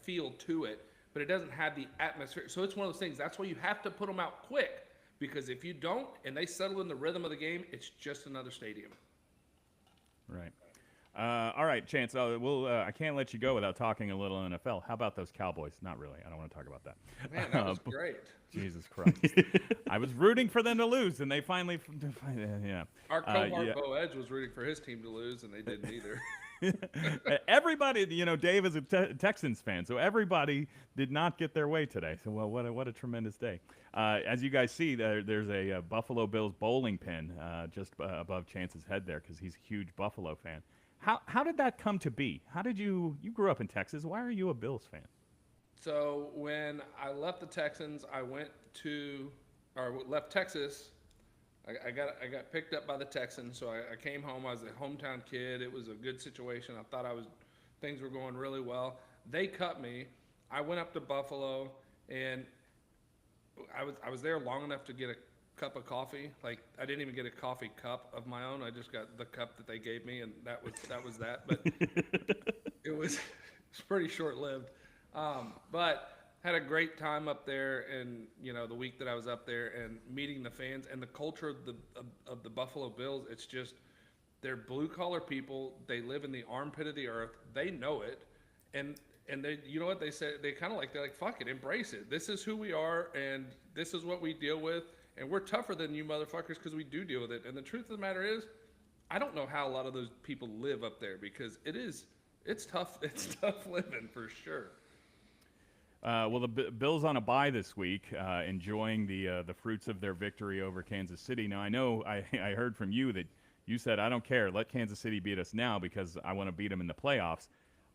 feel to it, but it doesn't have the atmosphere. So it's one of those things. That's why you have to put them out quick, because if you don't and they settle in the rhythm of the game, it's just another stadium. Right. All right, Chance. I can't let you go without talking a little NFL. How about those Cowboys? Not really. I don't want to talk about that. Man, that was great. Jesus Christ. I was rooting for them to lose, and they finally, Our cohort Bo Edge was rooting for his team to lose, and they didn't either. Everybody, Dave is a Texans fan, so everybody did not get their way today. So, well, what a tremendous day. As you guys see, there's a Buffalo Bills bowling pin just above Chance's head there because he's a huge Buffalo fan. How did that come to be? How did you grew up in Texas? Why are you a Bills fan? So when I left the Texans, left Texas. I got picked up by the Texans, so I came home. I was a hometown kid. It was a good situation. I thought things were going really well. They cut me. I went up to Buffalo, and I was there long enough to get a cup of coffee. Like, I didn't even get a coffee cup of my own. I just got the cup that they gave me, and that was that. But it was pretty short-lived. But had a great time up there, and the week that I was up there and meeting the fans and the culture of the Buffalo Bills. It's just they're blue-collar people. They live in the armpit of the earth. They know it, and they, what they say? They're like, fuck it, embrace it. This is who we are, and this is what we deal with. And we're tougher than you motherfuckers because we do deal with it. And the truth of the matter is, I don't know how a lot of those people live up there because it's tough. It's tough living for sure. Well, the Bills on a bye this week, enjoying the fruits of their victory over Kansas City. Now, I know I heard from you that you said, I don't care, let Kansas City beat us now because I want to beat them in the playoffs.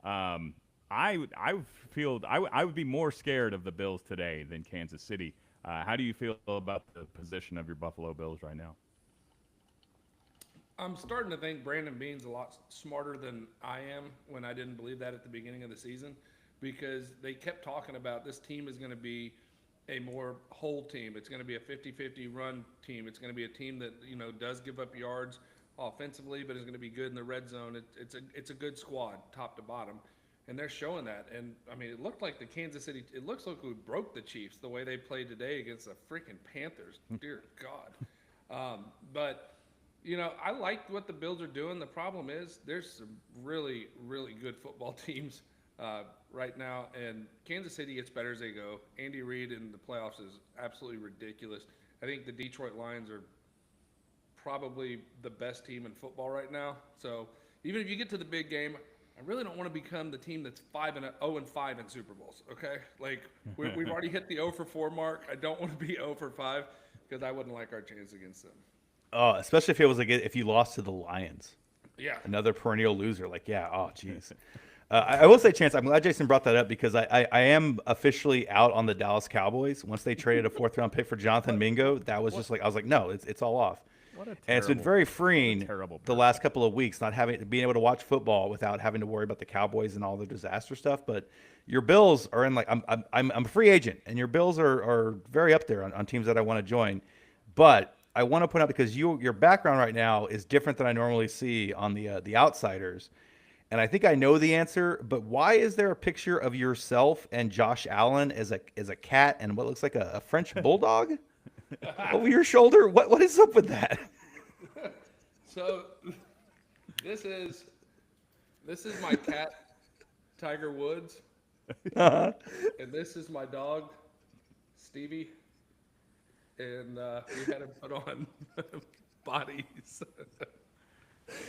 I would be more scared of the Bills today than Kansas City. How do you feel about the position of your Buffalo Bills right now? I'm starting to think Brandon Beane's a lot smarter than I am when I didn't believe that at the beginning of the season, because they kept talking about this team is going to be a more whole team. It's going to be a 50-50 run team. It's going to be a team that, does give up yards offensively, but is going to be good in the red zone. It's a good squad, top to bottom. And they're showing that. And, it looked like it looks like we broke the Chiefs the way they played today against the freaking Panthers. Dear God. But, I like what the Bills are doing. The problem is there's some really, really good football teams right now. And Kansas City gets better as they go. Andy Reid in the playoffs is absolutely ridiculous. I think the Detroit Lions are probably the best team in football right now. So even if you get to the big game, I really don't want to become the team that's 0-5 in Super Bowls, okay? Like, we've already hit the 0-4 mark. I don't want to be 0-5 because I wouldn't like our chance against them. Oh, especially if it was if you lost to the Lions. Yeah. Another perennial loser. Jeez. I will say, Chance, I'm glad Jason brought that up because I am officially out on the Dallas Cowboys. Once they traded a 4th-round pick for Jonathan Mingo, that was just I was like, no, it's all off. What a And it's been terrible- very what a freeing terrible the last couple of weeks, not being able to watch football without having to worry about the Cowboys and all the disaster stuff. But your Bills are in like I'm a free agent, and your Bills are very up there on teams that I want to join. But I want to point out, because your background right now is different than I normally see on the Outsiders. And I think I know the answer, but why is there a picture of yourself and Josh Allen as a cat and what looks like a French bulldog over your shoulder? What is up with that? So, this is my cat, Tiger Woods, and this is my dog, Stevie, and we had him put on bodies.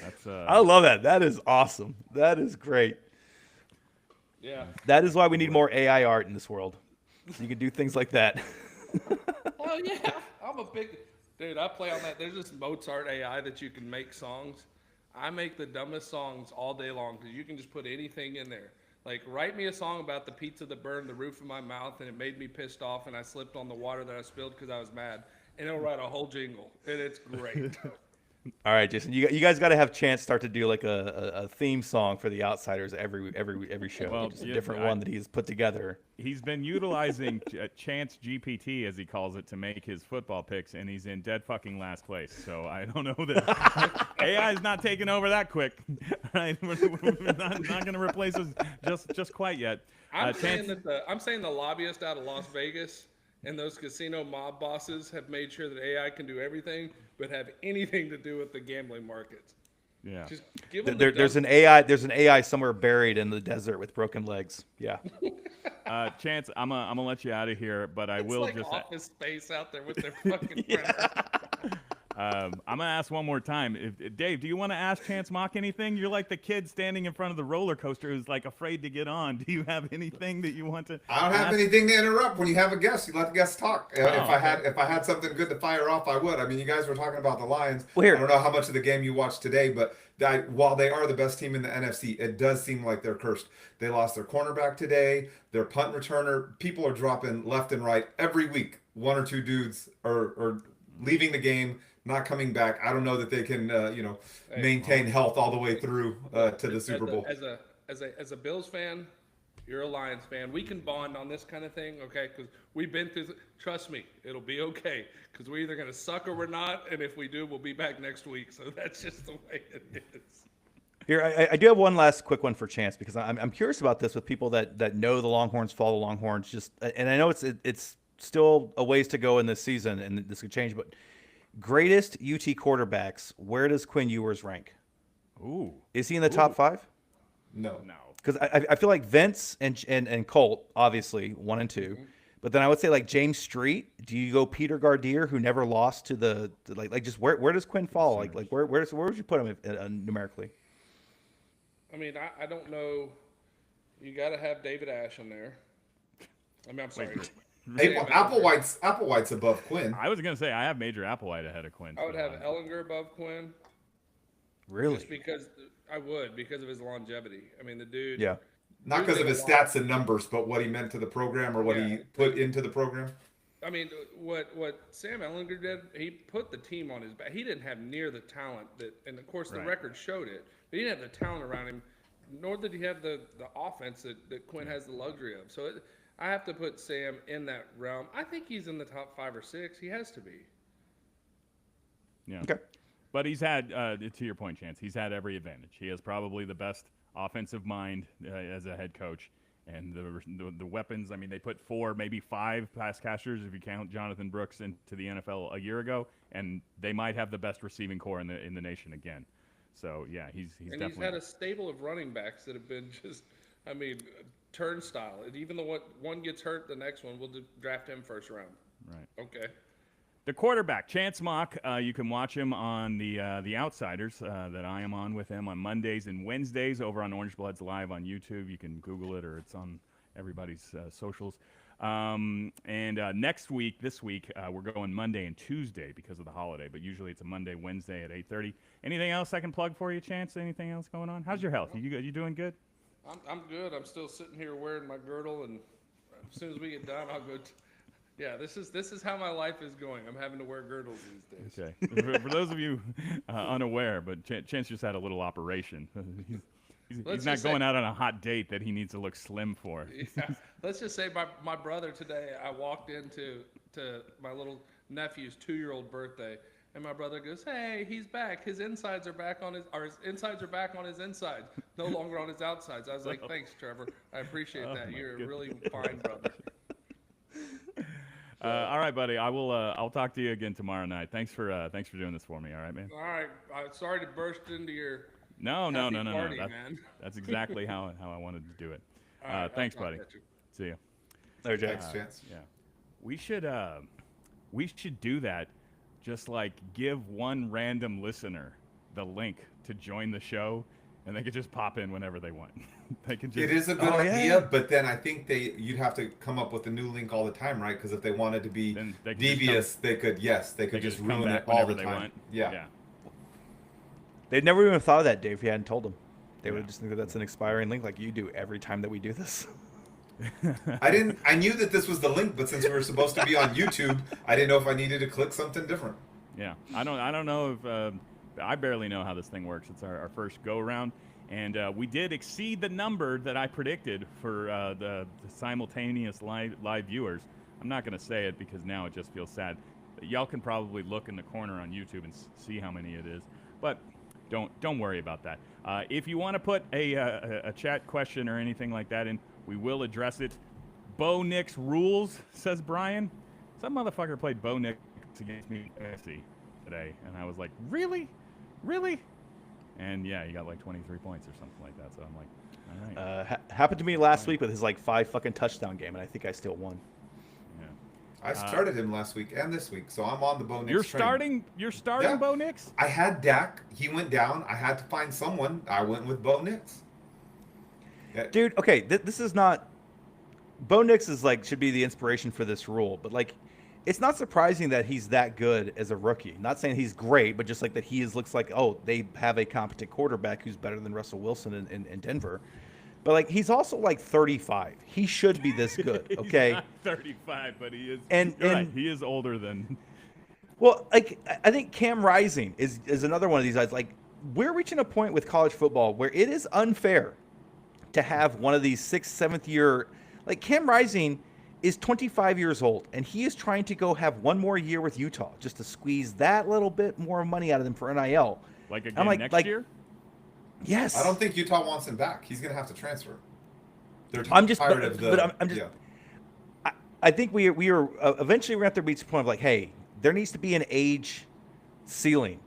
That's I love that. That is awesome. That is great. Yeah. That is why we need more AI art in this world. You can do things like that. Oh yeah, I'm a big dude. I play on that. There's this Mozart AI that you can make songs. I make the dumbest songs all day long because you can just put anything in there. Like, write me a song about the pizza that burned the roof of my mouth and it made me pissed off and I slipped on the water that I spilled because I was mad, and it'll write a whole jingle, and it's great. All right, Jason, you guys got to have Chance start to do like a theme song for the Outsiders every show. Well, Just a yeah, different one that he's put together. He's been utilizing Chance GPT, as he calls it, to make his football picks, and he's in dead fucking last place. So I don't know that AI is not taking over that quick. Right? We're not going to replace us just quite yet. I'm saying the lobbyists out of Las Vegas and those casino mob bosses have made sure that AI can do everything, but have anything to do with the gambling markets. Yeah. Just give them There's an AI somewhere buried in the desert with broken legs. Yeah. Chance, I'm gonna let you out of here, but I It's will like just. Office Space out there with their fucking printer. I'm gonna ask one more time. Dave, do you want to ask Chance Mock anything? You're like the kid standing in front of the roller coaster who's like afraid to get on. Do you have anything that you want to? I don't have ask? anything to interrupt. When you have a guest, you let the guest talk. Oh, if I had something good to fire off, I would. I mean, you guys were talking about the Lions. Well, here- I don't know how much of the game you watched today, but while they are the best team in the NFC, it does seem like they're cursed. They lost their cornerback today, their punt returner. People are dropping left and right every week. One or two dudes are leaving the game, not coming back. I don't know that they can, maintain health all the way through to the Super Bowl. As a Bills fan, you're a Lions fan. We can bond on this kind of thing, okay? Because we've been through. Trust me, it'll be okay. Because we're either gonna suck or we're not, and if we do, we'll be back next week. So that's just the way it is. Here, I do have one last quick one for Chance, because I'm curious about this with people that know the Longhorns, follow the Longhorns. And I know it's still a ways to go in this season, and this could change. But greatest UT quarterbacks, where does Quinn Ewers rank? Ooh. Is he in the top 5? No. Because I feel like Vince and Colt, obviously 1 and 2, Mm-hmm. but then I would say like James Street. Do you go Peter Gardier, who never lost to just where does Quinn fall? Like where would you put him numerically? I mean, I don't know. You got to have David Ash in there. I mean, I'm sorry. Hey, Applewhite's above Quinn. I was gonna say I have Major Applewhite ahead of Quinn. I would have Ellinger above Quinn. Really? Just because because of his longevity. I mean, the dude. Yeah. Not because of his stats and numbers, but what he meant to the program or what he put into the program. I mean, what Sam Ellinger did, he put the team on his back. He didn't have near the talent that, and of course the record showed it, but he didn't have the talent around him, nor did he have the offense that Quinn has the luxury of. So I have to put Sam in that realm. I think he's in the top 5 or 6. He has to be. Yeah. Okay. But he's had, to your point, Chance, he's had every advantage. He has probably the best offensive mind as a head coach. And the weapons, I mean, they put 4, maybe 5 pass catchers, if you count Jonathan Brooks, into the NFL a year ago. And they might have the best receiving core in the nation again. So, yeah, he's definitely. And he's had a stable of running backs that have been just, I mean, turnstile. And even though one gets hurt, the next one, we'll draft him first round. Right. Okay. The quarterback, Chance Mock, you can watch him on the Outsiders that I am on with him on Mondays and Wednesdays over on Orange Bloods Live on YouTube. You can Google it, or it's on everybody's socials. And this week, we're going Monday and Tuesday because of the holiday, but usually it's a Monday, Wednesday at 8:30. Anything else I can plug for you, Chance? Anything else going on? How's your health? You doing good? I'm good. I'm still sitting here wearing my girdle, and as soon as we get done, I'll go Yeah, this is how my life is going. I'm having to wear girdles these days. Okay. For those of you unaware, but Chance just had a little operation. He's not going out on a hot date that he needs to look slim for. Yeah. Let's just say my brother today, I walked into my little nephew's 2-year-old birthday, and my brother goes, "Hey, he's back. His insides are back on his insides are back on his insides, no longer on his outsides." I was like, "Thanks, Trevor. I appreciate that. You're a really fine brother." All right, buddy. I'll talk to you again tomorrow night. Thanks for doing this for me. All right, man. All right. Sorry to burst into your No. party, man. That's exactly how I wanted to do it. All right, thanks, buddy. See you. There, Jay. Thanks, Chance. Yeah, we should do that. Just like give one random listener the link to join the show, and they could just pop in whenever they want. They can just. It is a good idea, but then I think you'd have to come up with a new link all the time, right? Because if they wanted to be devious, they could just ruin it all the time. Want. Yeah. They'd never even thought of that, Dave, if you hadn't told them. They would just think that that's an expiring link like you do every time that we do this. I knew that this was the link, but since we were supposed to be on YouTube, I didn't know if I needed to click something different. Yeah, I don't know if I barely know how this thing works. It's our first go around, and we did exceed the number that I predicted for the simultaneous live viewers. I'm not going to say it because now it just feels sad. Y'all can probably look in the corner on YouTube and see how many it is, but don't worry about that. If you want to put a chat question or anything like that in, we will address it. Bo Nix rules, says Brian. Some motherfucker played Bo Nix against me today, and I was like, really? And yeah, he got like 23 points or something like that. So I'm like, all right. Happened to me last week with his like 5 fucking touchdown game, and I think I still won. Yeah. I started him last week and this week, so I'm on the Bo Nix train. You're starting Bo Nix? I had Dak. He went down. I had to find someone. I went with Bo Nix. Dude, okay, this is not. Bo Nix is like should be the inspiration for this rule, but like, it's not surprising that he's that good as a rookie. Not saying he's great, but just like that looks like they have a competent quarterback who's better than Russell Wilson in Denver. But like he's also like 35. He should be this good, okay? He's not 35, but he is. And right, he is older than. Well, like I think Cam Rising is another one of these guys. Like we're reaching a point with college football where it is unfair to have one of these 6th, 7th year, like Cam Rising is 25 years old, and he is trying to go have one more year with Utah just to squeeze that little bit more money out of them for NIL. Like again next year? Yes. I don't think Utah wants him back. He's going to have to transfer. They're tired of the. I think we are eventually we're going to have to reach the point of like, hey, there needs to be an age ceiling.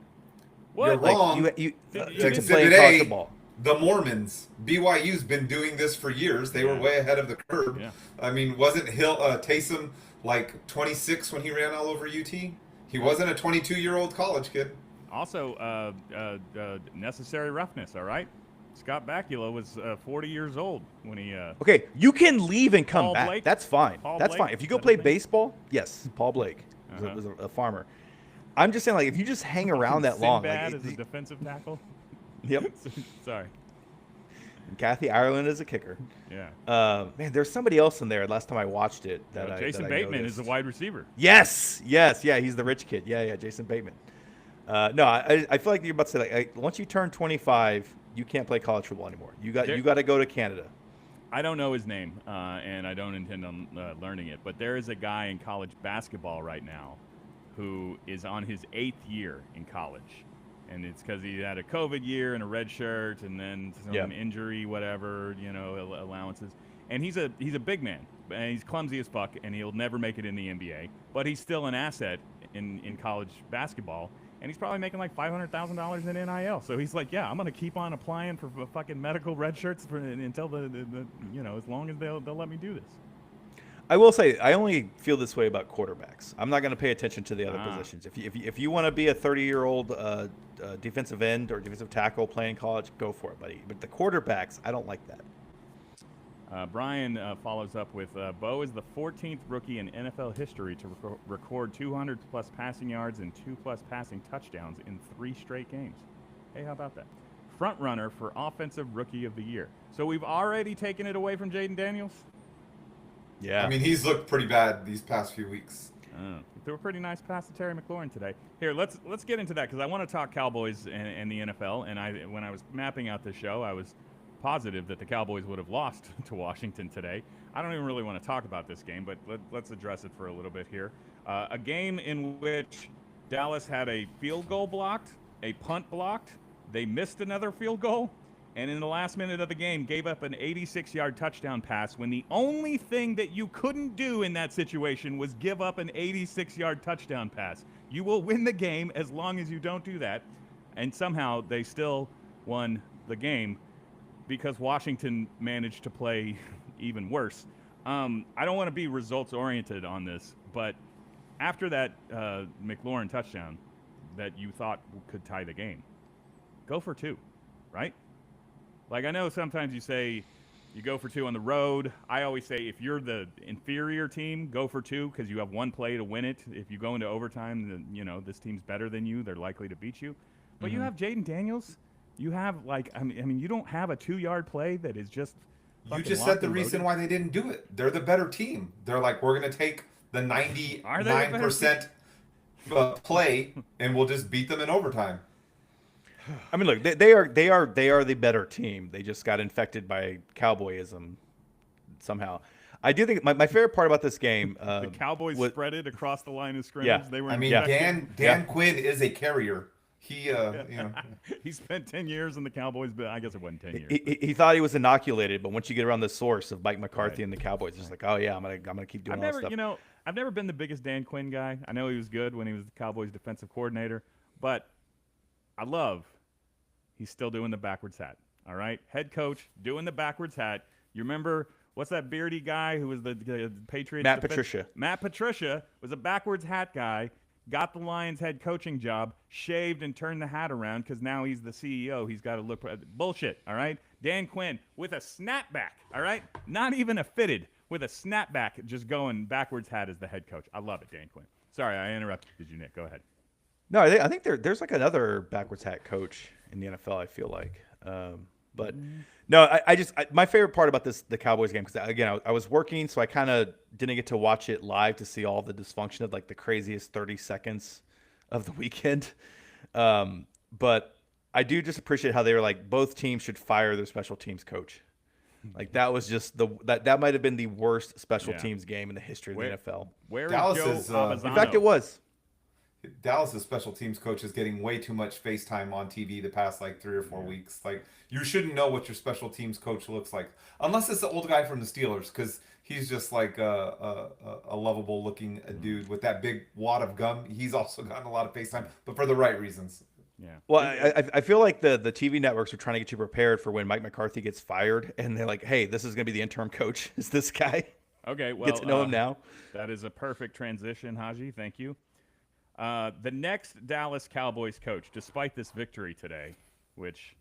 What? You're like, wrong. You to Exhibit play A, college football. The Mormons. BYU's been doing this for years. They were way ahead of the curve. Yeah. I mean, wasn't Taysom like 26 when he ran all over UT? He wasn't a 22-year-old college kid. Also, necessary roughness, all right? Scott Bakula was 40 years old when he... Okay, you can leave and come Paul back. Blake? That's fine. Paul That's Blake? fine. If you go Is that play his name? baseball, yes, Paul Blake was a farmer. I'm just saying, like, if you just hang around that long... Sinbad like, as a defensive tackle? Yep. Sorry. And Kathy Ireland is a kicker. Yeah. Man, there's somebody else in there last time I watched it. Jason Bateman is the wide receiver. Yes. Yeah, he's the rich kid. Yeah, Jason Bateman. No, I feel like you're about to say, like, once you turn 25, you can't play college football anymore. You got to go to Canada. I don't know his name, and I don't intend on learning it, but there is a guy in college basketball right now who is on his 8th year in college. And it's because he had a COVID year and a red shirt and then some injury, whatever, allowances. And he's a big man, and he's clumsy as fuck, and he'll never make it in the NBA. But he's still an asset in college basketball, and he's probably making like $500,000 in NIL. So he's like, yeah, I'm gonna keep on applying for fucking medical red shirts until the as long as they'll let me do this. I will say I only feel this way about quarterbacks. I'm not going to pay attention to the other positions. If you want to be a 30-year-old defensive end or defensive tackle playing college, go for it, buddy. But the quarterbacks, I don't like that. Brian follows up with, Bo is the 14th rookie in NFL history to record 200-plus passing yards and 2+ passing touchdowns in 3 straight games. Hey, how about that? Front runner for Offensive Rookie of the Year. So we've already taken it away from Jaden Daniels? Yeah. I mean, he's looked pretty bad these past few weeks. Threw a pretty nice pass to Terry McLaurin today. Here, let's get into that because I want to talk Cowboys and the NFL. And when I was mapping out the show, I was positive that the Cowboys would have lost to Washington today. I don't even really want to talk about this game, but let's address it for a little bit here. A game in which Dallas had a field goal blocked, a punt blocked, they missed another field goal, and in the last minute of the game gave up an 86-yard touchdown pass when the only thing that you couldn't do in that situation was give up an 86-yard touchdown pass. You will win the game as long as you don't do that. And somehow they still won the game because Washington managed to play even worse. I don't want to be results-oriented on this, but after that McLaurin touchdown that you thought could tie the game, go for two, right? Like, I know sometimes you say you go for two on the road. I always say if you're the inferior team, go for two because you have one play to win it. If you go into overtime, then, this team's better than you. They're likely to beat you. But you have Jaden Daniels. You have, I mean, you don't have a 2-yard play that is just You just said the reason why they didn't do it. They're the better team. They're like, we're going to take the 99% play and we'll just beat them in overtime. I mean, look, they are the better team. They just got infected by Cowboyism somehow. I do think my favorite part about this game, the Cowboys spread it across the line of scrimmage. Yeah. They were. I mean, Dan Quinn is a carrier. He, he spent 10 years in the Cowboys, but I guess it wasn't 10 years. He thought he was inoculated, but once you get around the source of Mike McCarthy and the Cowboys, it's like, oh yeah, I'm gonna keep doing all this stuff. I've never been the biggest Dan Quinn guy. I know he was good when he was the Cowboys defensive coordinator, but I love he's still doing the backwards hat. All right, head coach doing the backwards hat. You remember what's that beardy guy who was the Patriots? Matt Patricia. Matt Patricia was a backwards hat guy. Got the Lions head coaching job, shaved and turned the hat around because now he's the CEO. He's got to look bullshit. All right, Dan Quinn with a snapback. All right, not even a fitted with a snapback, just going backwards hat as the head coach. I love it, Dan Quinn. Sorry, I interrupted you, Nick. Go ahead. No, I think there's like another backwards hat coach in the NFL. I feel like, but no, my favorite part about the Cowboys game, because again I was working, so I kind of didn't get to watch it live to see all the dysfunction of like the craziest 30 seconds of the weekend. But I do just appreciate how they were like both teams should fire their special teams coach. Like that was just that might have been the worst special teams game in the history of the NFL. Where Dallas is Joe Abazano? In fact, it was. Dallas's special teams coach is getting way too much FaceTime on TV the past like 3 or 4 weeks. Like, you shouldn't know what your special teams coach looks like unless it's the old guy from the Steelers, because he's just like a lovable looking dude with that big wad of gum. He's also gotten a lot of FaceTime, but for the right reasons. Yeah. Well, I feel like the TV networks are trying to get you prepared for when Mike McCarthy gets fired, and they're like, "Hey, this is going to be the interim coach. Is this guy?" Okay, well, get to know him now. That is a perfect transition, Haji. Thank you. The next Dallas Cowboys coach, despite this victory today, which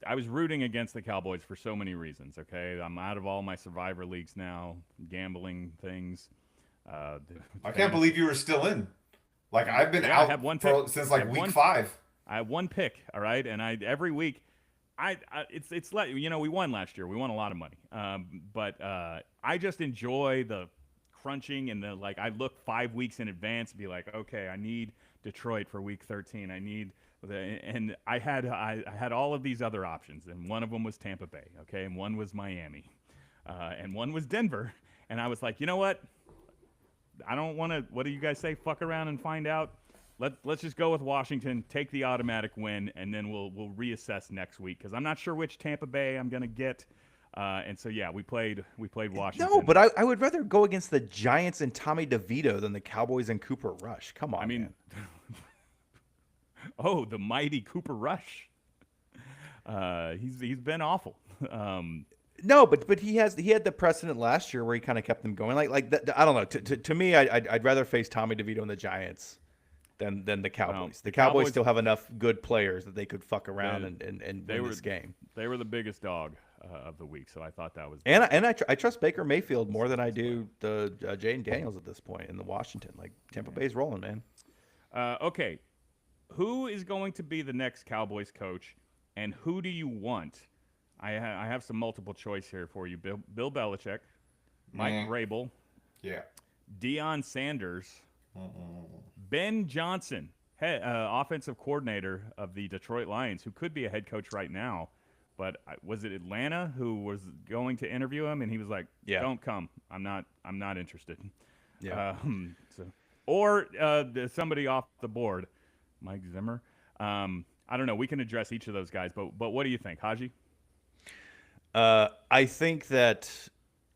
I was rooting against the Cowboys for so many reasons, okay? I'm out of all my Survivor leagues now, gambling things. I can't believe you were still in. Like, I've been out since like week 5. I have one pick, all right? And every week, it's like, we won last year. We won a lot of money. But I just enjoy the crunching and the, like, I look 5 weeks in advance and be like, okay, I need Detroit for week 13. And I had all of these other options, and one of them was Tampa Bay, okay, and one was Miami, and one was Denver, and I was like, you know what? I don't want to. What do you guys say? Fuck around and find out. Let's just go with Washington, take the automatic win, and then we'll reassess next week because I'm not sure which Tampa Bay I'm gonna get. And so, yeah, we played Washington. No, but I would rather go against the Giants and Tommy DeVito than the Cowboys and Cooper Rush. Come on, man. Oh, the mighty Cooper Rush. He's been awful. No, but he had the precedent last year where he kind of kept them going. Like that, I don't know. To me, I'd rather face Tommy DeVito and the Giants than the Cowboys. Well, the Cowboys still have enough good players that they could fuck around and win this game. They were the biggest dog of the week, so I thought that was. And I trust Baker Mayfield more than I do the Jaden Daniels at this point in the Washington. Like Tampa Bay's rolling, man. Okay, who is going to be the next Cowboys coach, and who do you want? I have some multiple choice here for you. Bill Belichick, Mike Vrabel, Yeah. Deion Sanders, Mm-mm. Ben Johnson, offensive coordinator of the Detroit Lions, who could be a head coach right now. But was it Atlanta who was going to interview him, and he was like, Yeah. "Don't come. I'm not interested." Yeah. Or somebody off the board, Mike Zimmer. I don't know. We can address each of those guys, but what do you think, Haji? I think that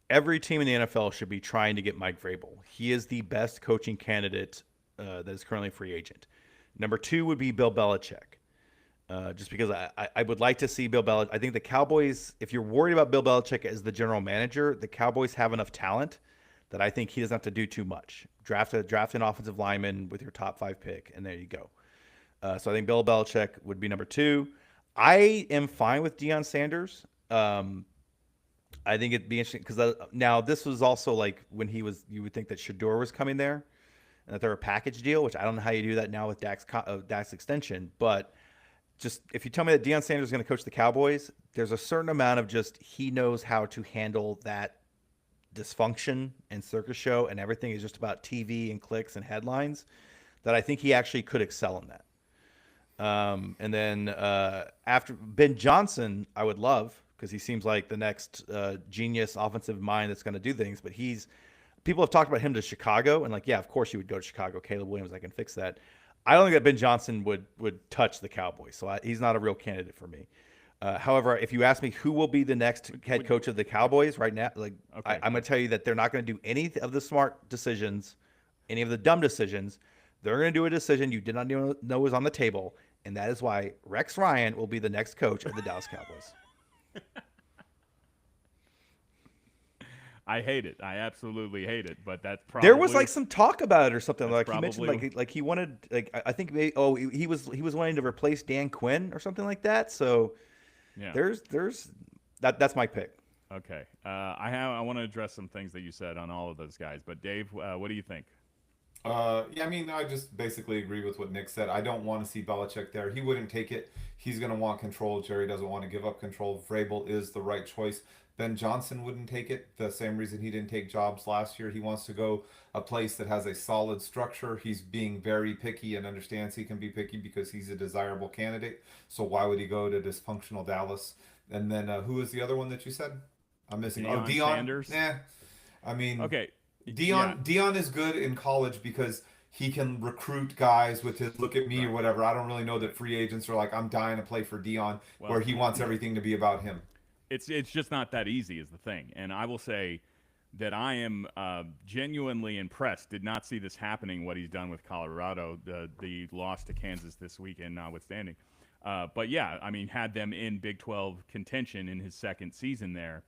every team in the NFL should be trying to get Mike Vrabel. He is the best coaching candidate that is currently a free agent. Number 2 would be Bill Belichick. Just because I would like to see Bill Belichick. I think the Cowboys, if you're worried about Bill Belichick as the general manager, the Cowboys have enough talent that I think he doesn't have to do too much. Draft an offensive lineman with your top 5 pick, and there you go. So I think Bill Belichick would be number 2. I am fine with Deion Sanders. I think it'd be interesting because now this was also like when you would think that Shador was coming there and that they're a package deal, which I don't know how you do that now with Dak's extension. But just if you tell me that Deion Sanders is going to coach the Cowboys, there's a certain amount of just he knows how to handle that dysfunction and circus show, and everything is just about TV and clicks and headlines, that I think he actually could excel in that. And then after Ben Johnson, I would love, because he seems like the next genius offensive mind that's going to do things. But people have talked about him to Chicago, and like, yeah, of course you would go to Chicago. Caleb Williams, I can fix that. I don't think that Ben Johnson would touch the Cowboys, so he's not a real candidate for me. However, if you ask me who will be the next head coach of the Cowboys right now, like okay. I'm going to tell you that they're not going to do any of the smart decisions, any of the dumb decisions. They're going to do a decision you did not know was on the table, and that is why Rex Ryan will be the next coach of the Dallas Cowboys. I hate it. I absolutely hate it. But that's probably there was like some talk about it or something. Like he mentioned, like he wanted, like I think he was wanting to replace Dan Quinn or something like that. So yeah, that's my pick. Okay, I want to address some things that you said on all of those guys. But Dave, what do you think? Yeah, I mean, I just basically agree with what Nick said. I don't want to see Belichick there. He wouldn't take it. He's going to want control. Jerry doesn't want to give up control. Vrabel is the right choice. Ben Johnson wouldn't take it. The same reason he didn't take jobs last year. He wants to go a place that has a solid structure. He's being very picky and understands he can be picky because he's a desirable candidate. So why would he go to dysfunctional Dallas? And then who is the other one that you said? I'm missing. Deion Sanders. I mean, okay. Deion is good in college because he can recruit guys with his look at me or whatever. I don't really know that free agents are like, I'm dying to play for Deion, where he wants everything to be about him. It's just not that easy is the thing. And I will say that I am genuinely impressed. Did not see this happening, what he's done with Colorado, the loss to Kansas this weekend notwithstanding. But yeah, I mean, had them in Big 12 contention in his second season there.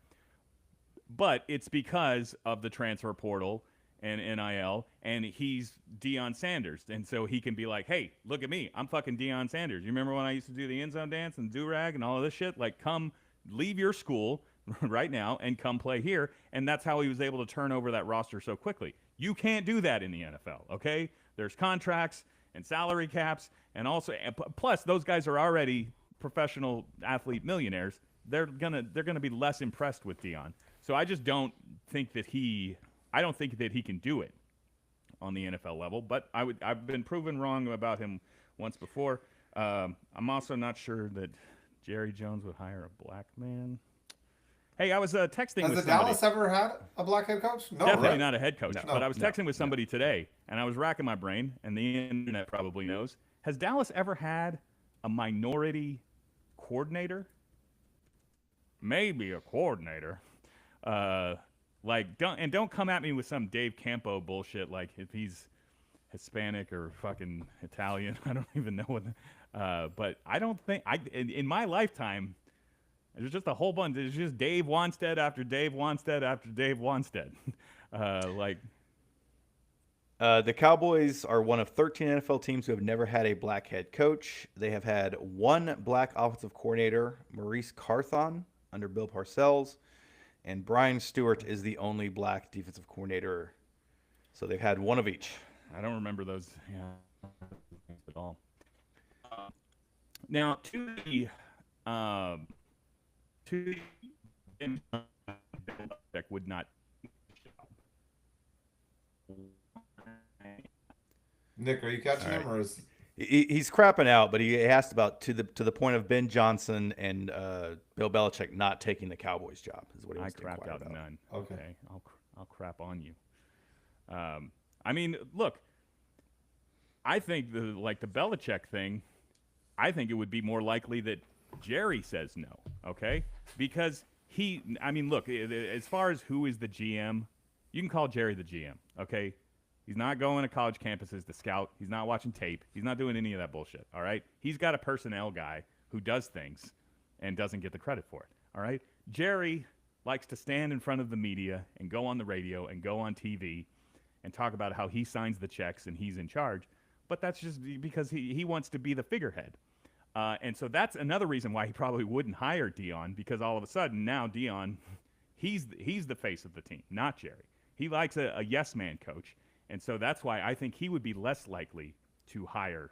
But it's because of the transfer portal and NIL, and he's Deion Sanders. And so he can be like, hey, look at me. I'm fucking Deion Sanders. You remember when I used to do the end zone dance and do-rag and all of this shit? Like, come leave your school right now and come play here. And that's how he was able to turn over that roster so quickly. You can't do that in the NFL, okay? There's contracts and salary caps, and also plus those guys are already professional athlete millionaires. They're gonna be less impressed with Deion. So I just don't think that he can do it on the NFL level. But I've been proven wrong about him once before. I'm also not sure that Jerry Jones would hire a black man. Hey, I was texting with somebody. Has the Dallas ever had a black head coach? No, definitely right? not a head coach. No, but I was texting with somebody today, and I was racking my brain, and the internet probably knows. Has Dallas ever had a minority coordinator? Maybe a coordinator. Don't come at me with some Dave Campo bullshit like if he's Hispanic or fucking Italian. I don't even know what. But I don't think in my lifetime there's just a whole bunch. There's just Dave Wanstead after Dave Wanstead after Dave Wanstead. The Cowboys are one of 13 NFL teams who have never had a black head coach. They have had one black offensive coordinator, Maurice Carthon, under Bill Parcells. And Brian Stewart is the only black defensive coordinator. So they've had one of each. I don't remember those at all. Now, would not Nick, are you catching him, or is He's crapping out, but he asked about to the point of Ben Johnson and Bill Belichick not taking the Cowboys job is what he I wants to crapped inquire out about. none. Okay. I'll crap on you. I mean, look, I think the Belichick thing, I think it would be more likely that Jerry says no, okay? Because I mean, look, as far as who is the GM, you can call Jerry the GM, okay? He's not going to college campuses to scout. He's not watching tape. He's not doing any of that bullshit, all right? He's got a personnel guy who does things and doesn't get the credit for it, all right? Jerry likes to stand in front of the media and go on the radio and go on TV and talk about how he signs the checks and he's in charge, but that's just because he wants to be the figurehead. And so that's another reason why he probably wouldn't hire Dion, because all of a sudden now Dion, he's the face of the team, not Jerry. He likes a yes man coach. And so that's why I think he would be less likely to hire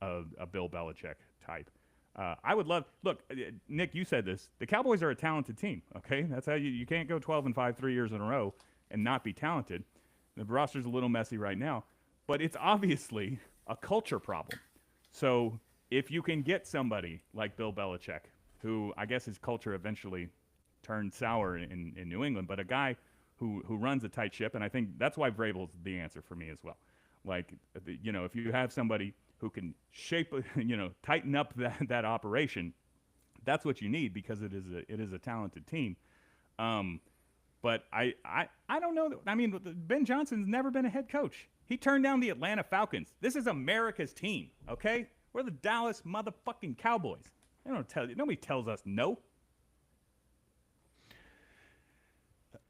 a Bill Belichick type. I would love – look, Nick, you said this. The Cowboys are a talented team, okay? That's how you can't go 12-5 3 years in a row and not be talented. The roster's a little messy right now, but it's obviously a culture problem. So if you can get somebody like Bill Belichick, who I guess his culture eventually turned sour in New England, but a guy – who runs a tight ship, and I think that's why Vrabel's the answer for me as well. Like, you know, if you have somebody who can shape, tighten up that operation, that's what you need, because it is a talented team. But I don't know. I mean, Ben Johnson's never been a head coach. He turned down the Atlanta Falcons. This is America's team, okay? We're the Dallas motherfucking Cowboys. Nobody tells us no.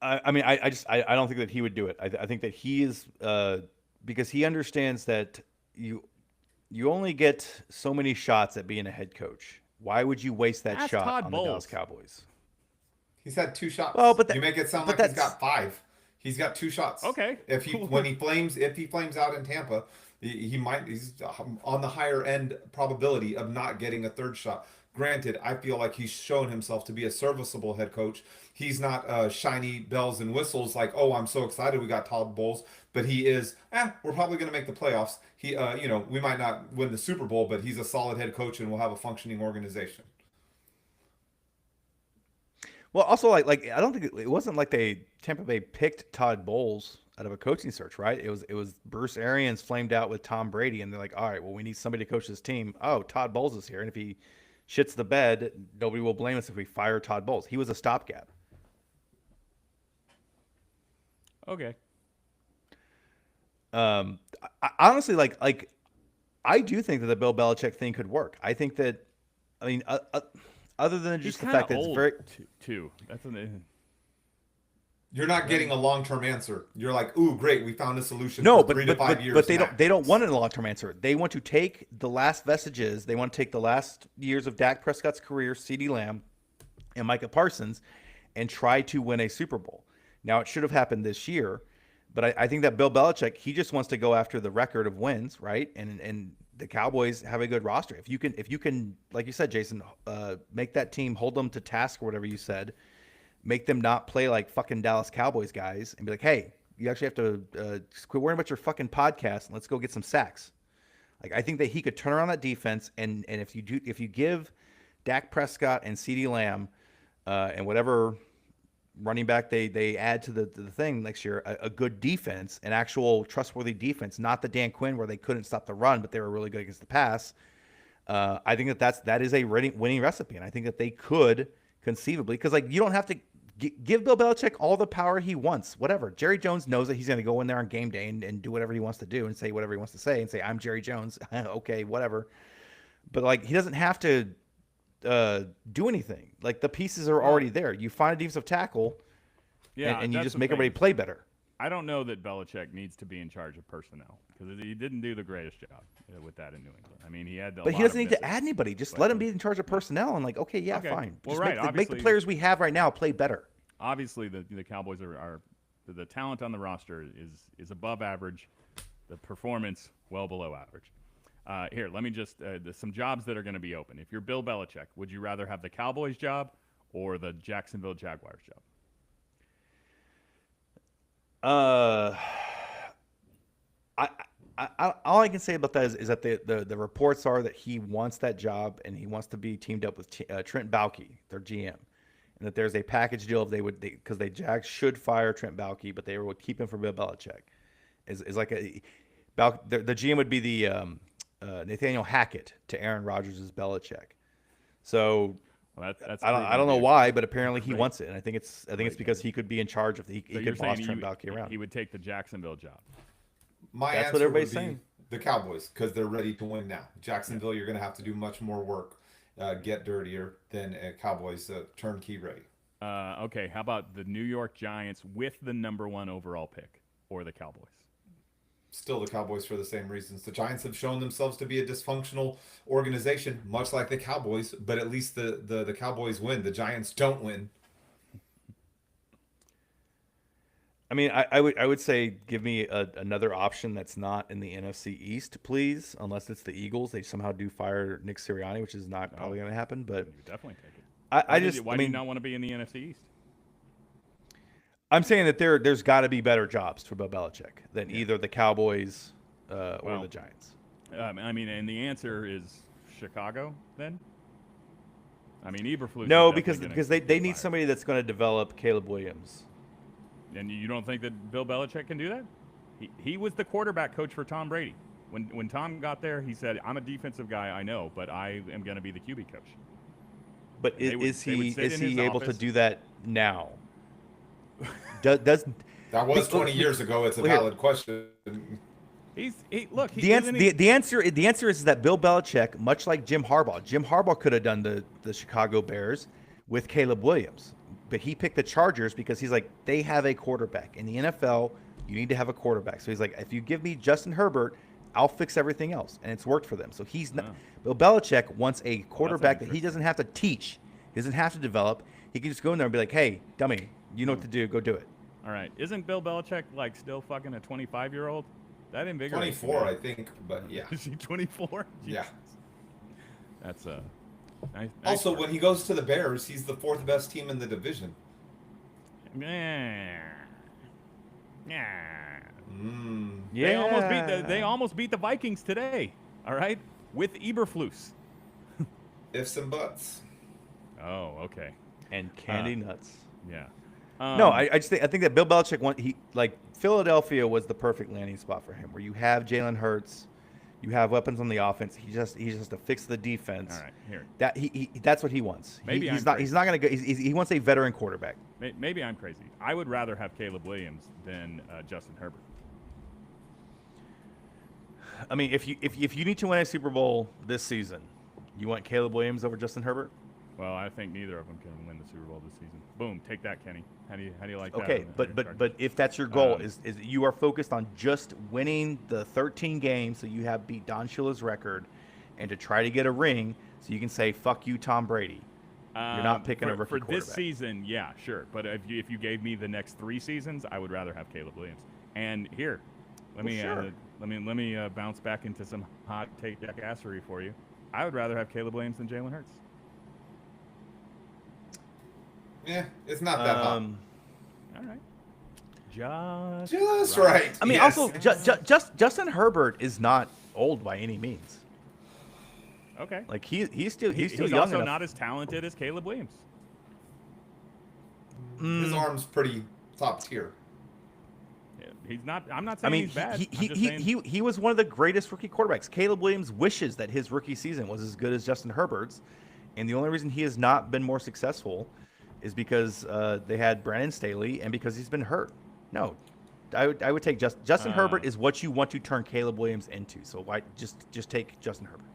I mean, I don't think that he would do it. I think that he is because he understands that you only get so many shots at being a head coach. Why would you waste that shot Todd on Bowles. the Dallas Cowboys? he's had 2 shots? Well, but you make it sound but like he's that's- got 5. He's got 2 shots. Okay. If he flames out in Tampa, he's on the higher end probability of not getting a 3rd shot. Granted, I feel like he's shown himself to be a serviceable head coach. He's not shiny bells and whistles like, oh, I'm so excited we got Todd Bowles, but he is, we're probably going to make the playoffs. He, we might not win the Super Bowl, but he's a solid head coach and we'll have a functioning organization. Well, also like I don't think it wasn't like Tampa Bay picked Todd Bowles out of a coaching search, right? It was Bruce Arians flamed out with Tom Brady, and they're like, all right, well, we need somebody to coach this team. Oh, Todd Bowles is here, and if he shits the bed, nobody will blame us if we fire Todd Bowles. He was a stopgap. Okay. I honestly, like, I do think that the Bill Belichick thing could work. I think that, I mean, other than just the fact that it's very too. That's You're not getting a long-term answer. You're like, ooh, great, we found a solution. No, for but 3 to 5 years. but they max. don't want a long-term answer. They want to take the last vestiges. They want to take the last years of Dak Prescott's career, CeeDee Lamb, and Micah Parsons, and try to win a Super Bowl. Now, it should have happened this year, but I think that Bill Belichick, he just wants to go after the record of wins, right? And the Cowboys have a good roster. If you can, like you said, Jason, make that team, hold them to task or whatever you said, make them not play like fucking Dallas Cowboys guys, and be like, hey, you actually have to quit worrying about your fucking podcast and let's go get some sacks. Like, I think that he could turn around that defense, and if you give Dak Prescott and CeeDee Lamb and whatever running back they add to the thing next year, a good defense, an actual trustworthy defense, not the Dan Quinn where they couldn't stop the run, but they were really good against the pass. I think that is a winning recipe, and I think that they could conceivably, because like you don't have to give Bill Belichick all the power he wants. Whatever. Jerry Jones knows that he's going to go in there on game day and do whatever he wants to do and say whatever he wants to say and say, I'm Jerry Jones. Okay, whatever. But like he doesn't have to do anything. Like the pieces are already there. You find a defensive tackle, and you just make everybody play better. I don't know that Belichick needs to be in charge of personnel, because he didn't do the greatest job with that in New England. I mean, he had But he doesn't need to add anybody. Just let him be in charge of personnel and like, okay, fine. Well, just make the players we have right now play better. Obviously, the Cowboys are the talent on the roster is above average. The performance well below average. Here, let me just some jobs that are going to be open. If you're Bill Belichick, would you rather have the Cowboys job or the Jacksonville Jaguars job? All I can say about that is that the reports are that he wants that job and he wants to be teamed up with Trent Baalke, their GM, and that there's a package deal if because the Jags should fire Trent Baalke, but they would keep him for Bill Belichick. Is like the GM would be the Nathaniel Hackett to Aaron Rodgers' Belichick. So that's I don't know why, but apparently he wants it, and I think it's because he could be in charge of he could boss Trent Baalke around. He would take the Jacksonville job. That's what everybody's saying. The Cowboys, because they're ready to win now. Jacksonville, you're going to have to do much more work, get dirtier than Cowboys turnkey ready. Okay, how about the New York Giants with the #1 overall pick, or the Cowboys? Still the Cowboys for the same reasons. The Giants have shown themselves to be a dysfunctional organization, much like the Cowboys, but at least the Cowboys win. The Giants don't win. I mean, I would say give me another option that's not in the NFC East, please, unless it's the Eagles. They somehow do fire Nick Sirianni, which is not probably going to happen. But you definitely take it. Why do you not want to be in the NFC East? I'm saying that there's got to be better jobs for Bill Belichick than either the Cowboys or the Giants. I mean, and the answer is Chicago then? I mean, Eberflus. No, because they need somebody that's going to develop Caleb Williams. And you don't think that Bill Belichick can do that? He was the quarterback coach for Tom Brady. When Tom got there, he said, "I'm a defensive guy, I know, but I am going to be the QB coach." But is he able to do that now? That was 20 years ago. It's a valid question. The answer is that Bill Belichick, much like Jim Harbaugh could have done the Chicago Bears with Caleb Williams. But he picked the Chargers because he's like, they have a quarterback. In the NFL, you need to have a quarterback. So he's like, if you give me Justin Herbert, I'll fix everything else. And it's worked for them. So Bill Belichick wants a quarterback that he doesn't have to teach. He doesn't have to develop. He can just go in there and be like, hey, dummy, you know what to do. Go do it. All right. Isn't Bill Belichick like still fucking a 25-year-old? That invigorates 24, I think. But yeah. Is he 24? Yeah. That's a... Nice also, when he goes to the Bears, he's the 4th best team in the division. Yeah. Yeah. They almost beat the Vikings today. All right, with Eberflus. Ifs and buts. Oh, okay. And candy nuts. Yeah. No, I think that Bill Belichick Philadelphia was the perfect landing spot for him, where you have Jalen Hurts. You have weapons on the offense. He just has to fix the defense. All right, here. That's what he wants. He's not going to go. He wants a veteran quarterback. Maybe I'm crazy. I would rather have Caleb Williams than Justin Herbert. I mean, if you need to win a Super Bowl this season, you want Caleb Williams over Justin Herbert? Well, I think neither of them can win the Super Bowl this season. Boom, take that, Kenny. How do you like that? Okay, but if that's your goal, is you are focused on just winning the 13 games, so you have beat Don Shula's record, and to try to get a ring, so you can say fuck you, Tom Brady. You're not picking a rookie for quarterback. this season. Yeah, sure. But if you gave me the next 3 seasons, I would rather have Caleb Williams. And here, let me bounce back into some hot take jackassery for you. I would rather have Caleb Williams than Jalen Hurts. Yeah, it's not that hot. All right. Just right. I mean, yes. also, Justin Herbert is not old by any means. Okay. Like he's still he's young also enough. not as talented as Caleb Williams. His arm's pretty top tier. Yeah, he's not. I'm not saying he's bad. He was one of the greatest rookie quarterbacks. Caleb Williams wishes that his rookie season was as good as Justin Herbert's, and the only reason he has not been more successful is because they had Brandon Staley and because he's been hurt. No, I would take Justin Herbert is what you want to turn Caleb Williams into. So why just take Justin Herbert?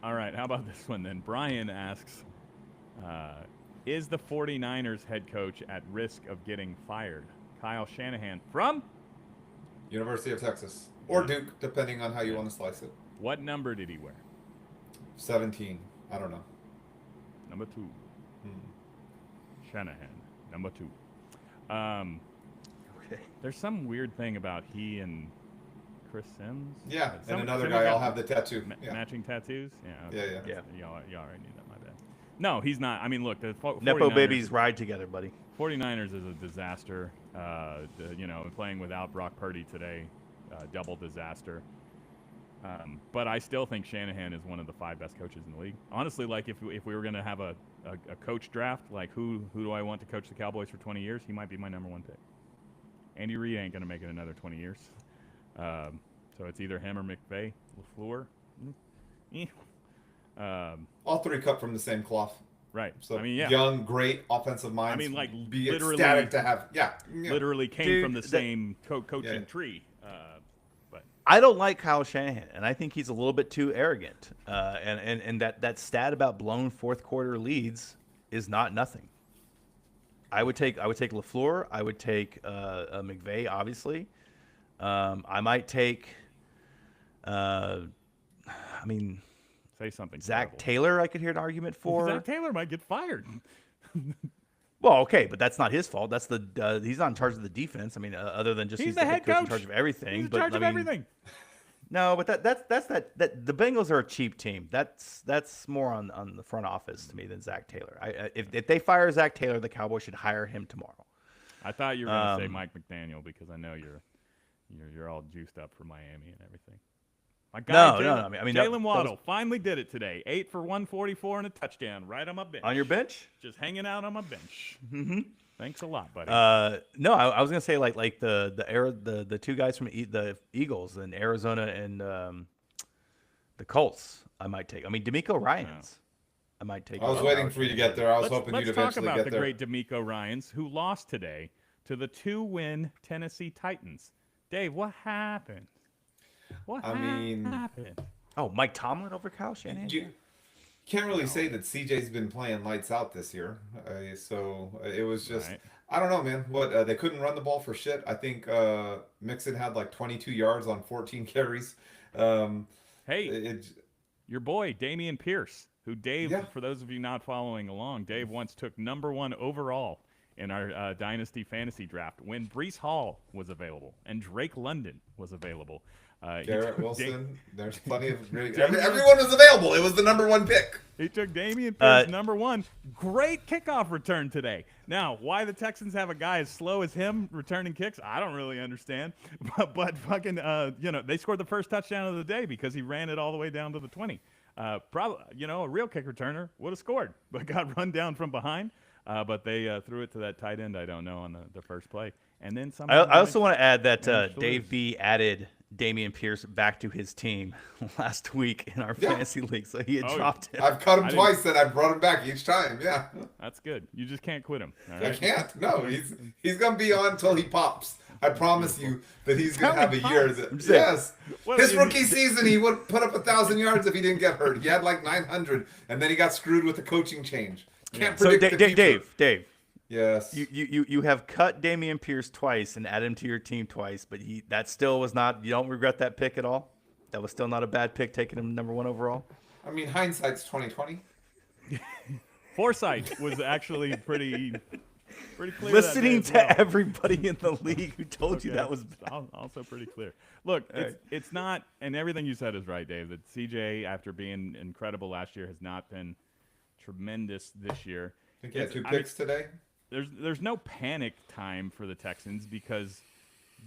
All right, how about this one then? Brian asks, is the 49ers head coach at risk of getting fired? Kyle Shanahan from? University of Texas. Or Duke, depending on how you want to slice it. What number did he wear? 17. I don't know. Number 2. Shanahan, number 2. Okay. There's some weird thing about he and Chris Sims. Yeah, and another guy. I'll have the tattoo. Matching tattoos. Yeah. Okay. Yeah. Y'all already knew that. My bad. No, he's not. I mean, look, the 49ers, Nepo babies ride together, buddy. 49ers is a disaster. Playing without Brock Purdy today double disaster. But I still think Shanahan is one of the 5 best coaches in the league. Honestly, like if we were going to have a coach draft, like who do I want to coach the Cowboys for 20 years? He might be my number 1 pick. Andy Reid ain't going to make it another 20 years. So it's either him or McVay, LaFleur. All 3 cut from the same cloth. Right. So I mean, yeah. Young, great offensive minds. I mean, like be literally, ecstatic to have. Yeah. Literally came from the same coaching tree. But I don't like Kyle Shanahan, and I think he's a little bit too arrogant. And that stat about blown fourth quarter leads is not nothing. I would take LaFleur. I would take McVay, obviously. I might take. say something. Zach terrible. Taylor, I could hear an argument for. Zach Taylor might get fired. Well, okay, but that's not his fault. That's he's not in charge of the defense. I mean, other than just he's the head coach in charge of everything. He's in charge of everything. No, but that's that the Bengals are a cheap team. That's more on the front office to me than Zach Taylor. If they fire Zach Taylor, the Cowboys should hire him tomorrow. I thought you were going to say Mike McDaniel because I know you're all juiced up for Miami and everything. My guy, No. I mean, Jalen Waddle finally did it today. 8 for 144 and a touchdown right on my bench. On your bench? Just hanging out on my bench. Mm-hmm. Thanks a lot, buddy. No, I was gonna say like the 2 guys from the Eagles in Arizona and the Colts. I might take. I mean, D'Amico Ryans. I might take. I was waiting for you to get there. I was hoping you'd eventually get there. Let's talk about the great D'Amico Ryans who lost today to the 2-win Tennessee Titans. Dave, what happened? What happened? Oh, Mike Tomlin over Kyle Shanahan? You can't really say that CJ's been playing lights out this year. So it was just, right. I don't know, man. What they couldn't run the ball for shit. I think Mixon had like 22 yards on 14 carries. Your boy, Damian Pierce, who Dave, for those of you not following along, Dave once took number 1 overall in our Dynasty Fantasy Draft when Breece Hall was available and Drake London was available. Garrett Wilson, there's plenty of great. Everyone was available. It was the number 1 pick. He took Damian Pierce, number 1. Great kickoff return today. Now, why the Texans have a guy as slow as him returning kicks, I don't really understand. But fucking, they scored the first touchdown of the day because he ran it all the way down to the 20. Probably, a real kick returner would have scored, but got run down from behind. But they threw it to that tight end. I don't know on the first play, and then some. I also want to add that Dave B added Damian Pierce back to his team last week in our fantasy league, so he had dropped him. I've cut him twice, and I brought him back each time. Yeah, that's good. You just can't quit him. All right? I can't. No, he's gonna be on until he pops. I promise you that he's gonna have a year. Yes, his rookie season he would put up 1,000 yards if he didn't get hurt. He had like 900, and then he got screwed with the coaching change. Can't predict the future. Dave. Yes. You have cut Damian Pierce twice and added him to your team twice, but that still was not. You don't regret that pick at all. That was still not a bad pick, taking him number 1 overall. I mean, hindsight's 20/20. Foresight was actually pretty clear. Listening to everybody in the league who told you that was also pretty clear. Look, it's not, and everything you said is right, Dave. That CJ, after being incredible last year, has not been tremendous this year. I think he had 2 picks today. There's no panic time for the Texans because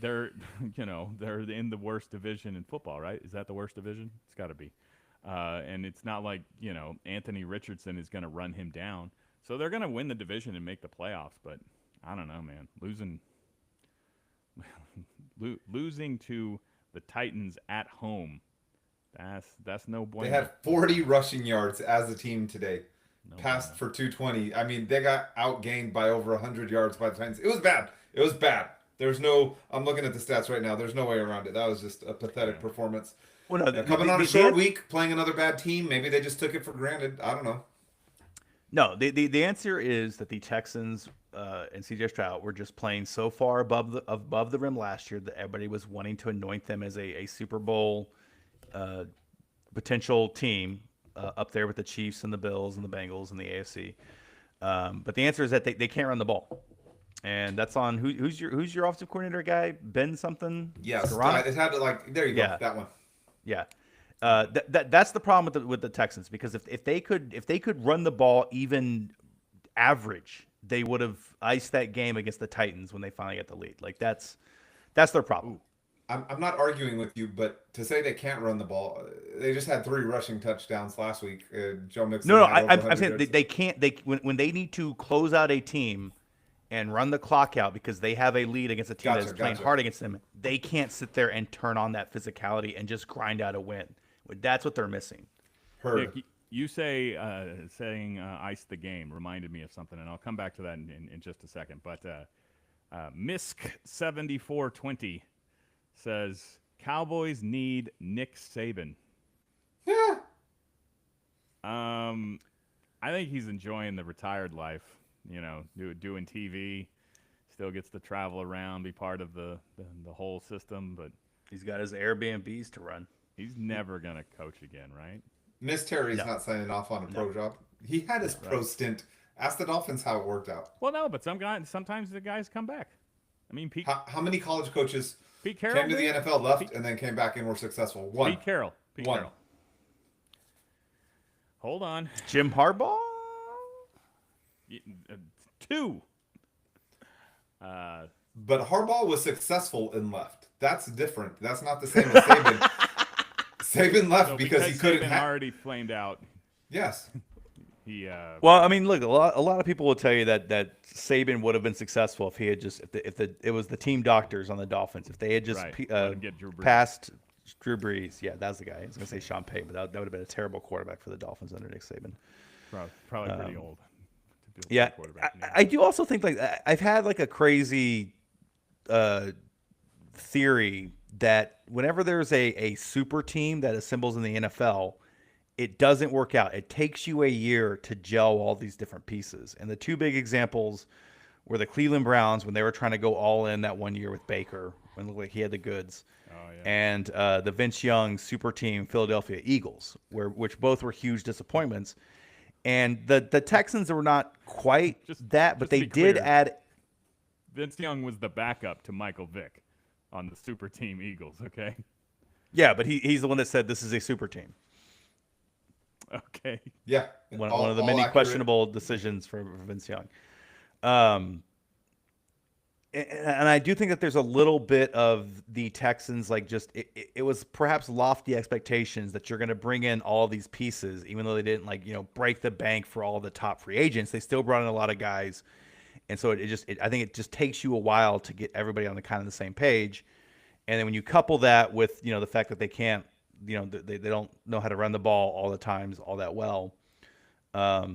they're in the worst division in football, right? Is that the worst division? It's got to be. And it's not like, Anthony Richardson is going to run him down. So they're going to win the division and make the playoffs, but I don't know, man. Losing to the Titans at home. That's no bueno. They had 40 rushing yards as a team today. Passed for 220. I mean, they got outgained by over 100 yards by the Titans. It was bad. There's no. I'm looking at the stats right now. There's no way around it. That was just a pathetic performance. Well, no, coming on a short week, playing another bad team. Maybe they just took it for granted. I don't know. No, the answer is that the Texans and CJ Stroud were just playing so far above the rim last year that everybody was wanting to anoint them as a Super Bowl potential team. Up there with the Chiefs and the Bills and the Bengals and the AFC, but the answer is that they can't run the ball, and that's on who's your offensive coordinator guy, Ben something. Yes, it had to there you go, that one. Yeah, that's the problem with the Texans, because if they could run the ball even average, they would have iced that game against the Titans when they finally got the lead. Like that's their problem. Ooh. I'm not arguing with you, but to say they can't run the ball, they just had 3 rushing touchdowns last week. Joe Mixon No, had over I'm 100 saying yards. they can't. When they need to close out a team and run the clock out because they have a lead against a team that is playing hard against them, they can't sit there and turn on that physicality and just grind out a win. That's what they're missing. Heard. Nick, you saying ice the game reminded me of something, and I'll come back to that in just a second. But Misk7420 says Cowboys need Nick Saban. Yeah. I think he's enjoying the retired life. Doing TV, still gets to travel around, be part of the whole system, but He's got his Airbnbs to run. he's never gonna coach again, right? Miss Terry's No. not signing off on a pro job. He had his pro stint. Ask the Dolphins how it worked out. Well, no, but sometimes the guys come back. I mean, Pete How many college coaches Carroll came to the did? NFL, left, and then came back and were successful? One. Pete Carroll. One. Hold on. Jim Harbaugh. 2. But Harbaugh was successful and left. That's different. That's not the same as Saban. Saban left So because he couldn't. Saban already flamed out. Yes. He. Well, I mean, look, a lot of people will tell you that Saban would have been successful if he had just if it was the team doctors on the Dolphins, if they had just Right. Let him get Drew Brees. passed Drew Brees. Yeah, that's the guy. I was gonna say Sean Payton, but that would have been a terrible quarterback for the Dolphins under Nick Saban. Probably pretty old. To be a Yeah, quarterback now. I do also think I've had like a crazy theory that whenever there's a super team that assembles in the NFL, it doesn't work out. It takes you a year to gel all these different pieces. And the 2 big examples were the Cleveland Browns when they were trying to go all in that 1 year with Baker when it looked like he had the goods. Oh, yeah. And the Vince Young super team Philadelphia Eagles, which both were huge disappointments. And the Texans were not quite that, but just to they be did clear, add. Vince Young was the backup to Michael Vick on the super team Eagles, okay? Yeah, but he's the one that said this is a super team. Okay. Yeah. One of the many accurate. questionable decisions for Vince Young. And I do think that there's a little bit of the Texans, like it was perhaps lofty expectations that you're going to bring in all these pieces, even though they didn't break the bank for all the top free agents. They still brought in a lot of guys. And so I think it just takes you a while to get everybody on the kind of the same page. And then when you couple that with, the fact that they can't, they don't know how to run the ball all the times all that well. I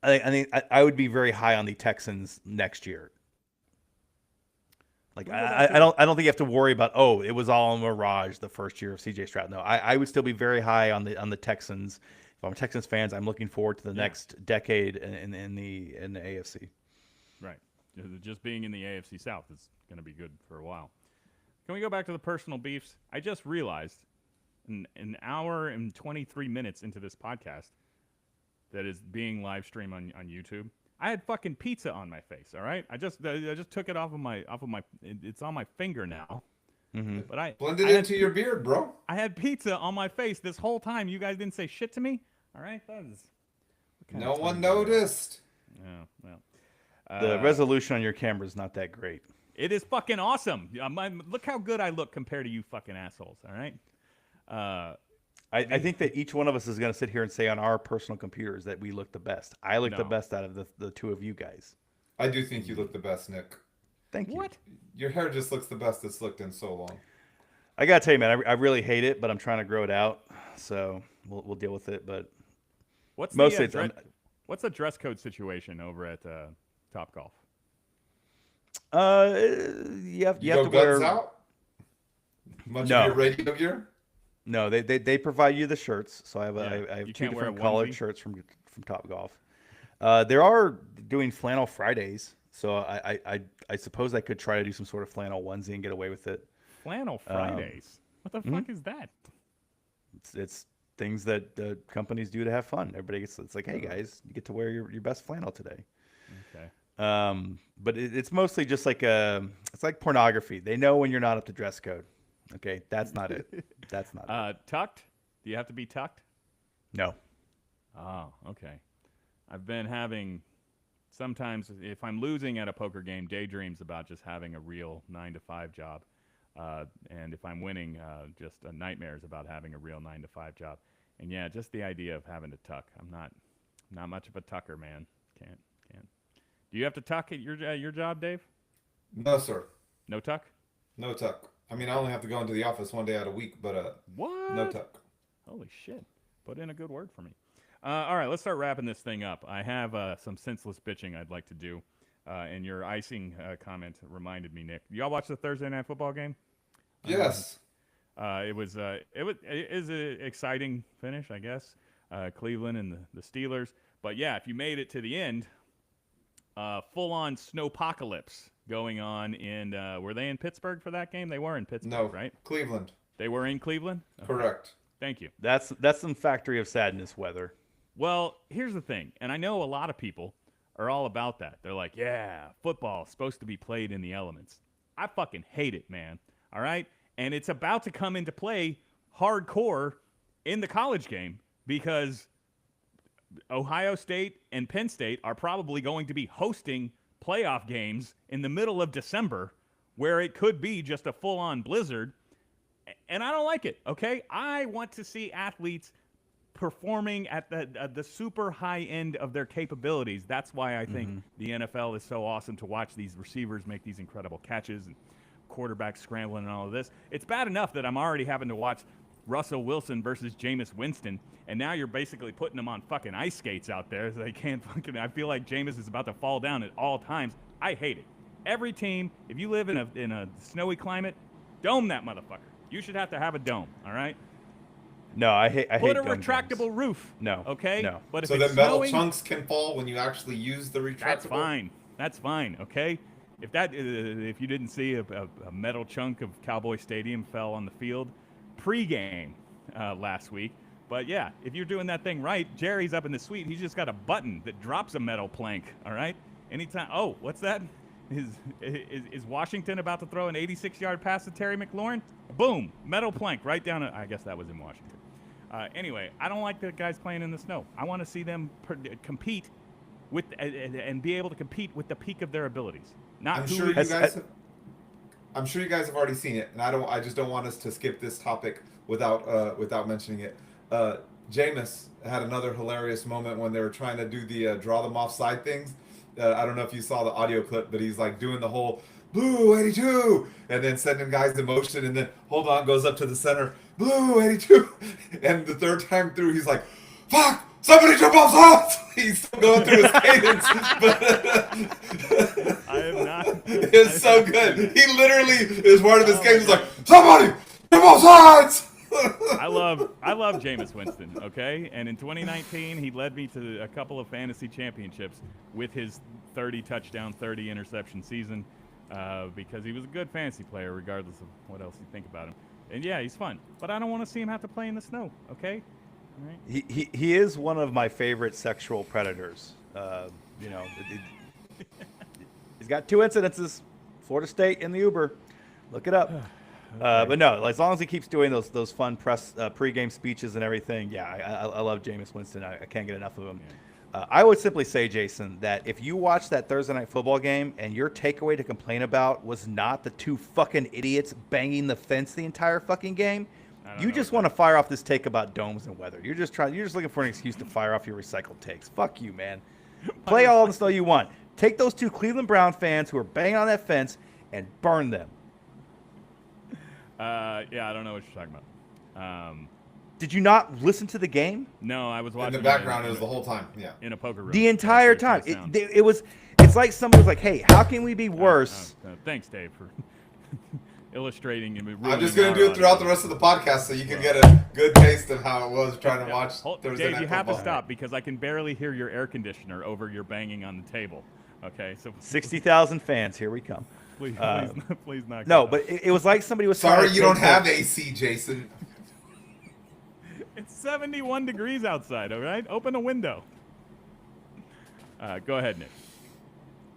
think I would be very high on the Texans next year. Like I don't think you have to worry about it was all a mirage the first year of CJ Stroud. No, I would still be very high on the Texans. If I'm Texans fans, I'm looking forward to the next decade in the AFC. Right. Just being in the AFC South is going to be good for a while. Can we go back to the personal beefs? I just realized an hour and 23 minutes into this podcast that is being live streamed on YouTube, I had fucking pizza on my face. All right, I just took it off of my. It's on my finger now. Mm-hmm. But I Blend it into your beard, bro. I had pizza on my face this whole time. You guys didn't say shit to me. All right, that is. No one noticed. Yeah, well. The resolution on your camera is not that great. It is fucking awesome. Look how good I look compared to you fucking assholes. All right. I think that each one of us is going to sit here and say on our personal computers that we look the best. I look the best out of the 2 of you guys. I do think you look the best, Nick. Thank you. What? Your hair just looks the best it's looked in so long. I got to tell you, man, I really hate it, but I'm trying to grow it out. So we'll deal with it. But What's mostly what's the dress code situation over at Top Golf? You have You go to guns wear out? Much No. of your radio gear? No, they provide you the shirts. So I have I have you 2 can't wear a different collared onesie? shirts from Top Golf. There are doing flannel Fridays, so I suppose I could try to do some sort of flannel onesie and get away with it. Flannel Fridays. What the fuck is that? It's things that the companies do to have fun. Everybody gets it's like, hey guys, you get to wear your best flannel today. Okay. But it's mostly just like it's like pornography. They know when you're not up to dress code. Okay, that's not it. That's not it. Tucked? Do you have to be tucked? No. Oh, okay. I've been having sometimes if I'm losing at a poker game, daydreams about just having a real 9 to 5 job. And if I'm winning, just nightmares about having a real 9-to-5 job. And yeah, just the idea of having to tuck. I'm not much of a tucker, man. Can't. Do you have to tuck at your job, Dave? No, sir. No tuck? No tuck. I mean, I only have to go into the office one day out of week, but What? no tuck. Holy shit. Put in a good word for me. All right, let's start wrapping this thing up. I have some senseless bitching I'd like to do. And your icing comment reminded me, Nick. Y'all watch the Thursday Night Football game? Yes. It is an exciting finish, I guess. Cleveland and the Steelers. But yeah, if you made it to the end, full-on snowpocalypse going on in. Were they in Pittsburgh for that game? They were in Pittsburgh, No, right? Cleveland. They were in Cleveland? Okay. Correct. Thank you. That's some factory of sadness weather. Well, here's the thing, and I know a lot of people are all about that. They're like, yeah, football's supposed to be played in the elements. I fucking hate it, man. All right? And it's about to come into play hardcore in the college game because Ohio State and Penn State are probably going to be hosting playoff games in the middle of December where it could be just a full-on blizzard. And I don't like it, okay? I want to see athletes performing at the super high end of their capabilities. That's why I think the NFL is so awesome to watch these receivers make these incredible catches and quarterbacks scrambling and all of this. It's bad enough that I'm already having to watch Russell Wilson versus Jameis Winston, and now you're basically putting them on fucking ice skates out there so they can't fucking. I feel like Jameis is about to fall down at all times. I hate it. Every team, if you live in a snowy climate, dome that motherfucker. You should have to have a dome, all right? No, I hate Put a dome retractable domes. roof. No. Okay? No. But if So it's then metal snowing, chunks can fall when you actually use the retractable? that's fine. That's fine, okay? If you didn't see a metal chunk of Cowboy Stadium fell on the field pregame last week. But yeah, if you're doing that thing right, Jerry's up in the suite. He's just got a button that drops a metal plank, all right? Anytime. Oh, what's that? Is Washington about to throw an 86-yard pass to Terry McLaurin? Boom, metal plank right down. I guess that was in Washington. Anyway, I don't like the guys playing in the snow. I want to see them compete with and be able to compete with the peak of their abilities. Not I'm who sure you is- guys. I'm sure you guys have already seen it, and I just don't want us to skip this topic without mentioning it. Jameis had another hilarious moment when they were trying to do the draw them offside things. I don't know if you saw the audio clip, but he's like doing the whole blue 82 and then sending guys in motion, and then hold on, goes up to the center, blue 82, and the third time through he's like, fuck, somebody jump off sides. He's still going through his cadence, but I am not. it's so good. He literally is part of this game. He's like, somebody jump off sides. I love Jameis Winston, okay? And in 2019, he led me to a couple of fantasy championships with his 30 touchdown, 30 interception season because he was a good fantasy player regardless of what else you think about him. And yeah, he's fun. But I don't want to see him have to play in the snow, okay? All right? He is one of my favorite sexual predators. He's got 2 incidences, Florida State and the Uber. Look it up. But no, as long as he keeps doing those fun press pregame speeches and everything, yeah, I love Jameis Winston. I can't get enough of him. I would simply say, Jason, that if you watch that Thursday Night Football game and your takeaway to complain about was not the 2 fucking idiots banging the fence the entire fucking game, you just want to fire off this take about domes and weather. You're just looking for an excuse to fire off your recycled takes. Fuck you, man. Play all in the snow you want. Take those 2 Cleveland Brown fans who are banging on that fence and burn them. Yeah, I don't know what you're talking about. Did you not listen to the game? No, I was watching. In the background, it was the whole time. Yeah. In a poker room. The entire time. That's what It's like somebody was like, hey, how can we be worse? Thanks, Dave, for illustrating and I'm just going to do it throughout the rest of the podcast so you can get a good taste of how it was trying to watch Thursday Dave, Night you have to Football. stop because I can barely hear your air conditioner over your banging on the table. Okay, so 60,000 fans. Here we come. please not. No, but it was like somebody was Sorry trying to you don't take have the- AC, Jason. It's 71 degrees outside. All right, open a window. Go ahead, Nick.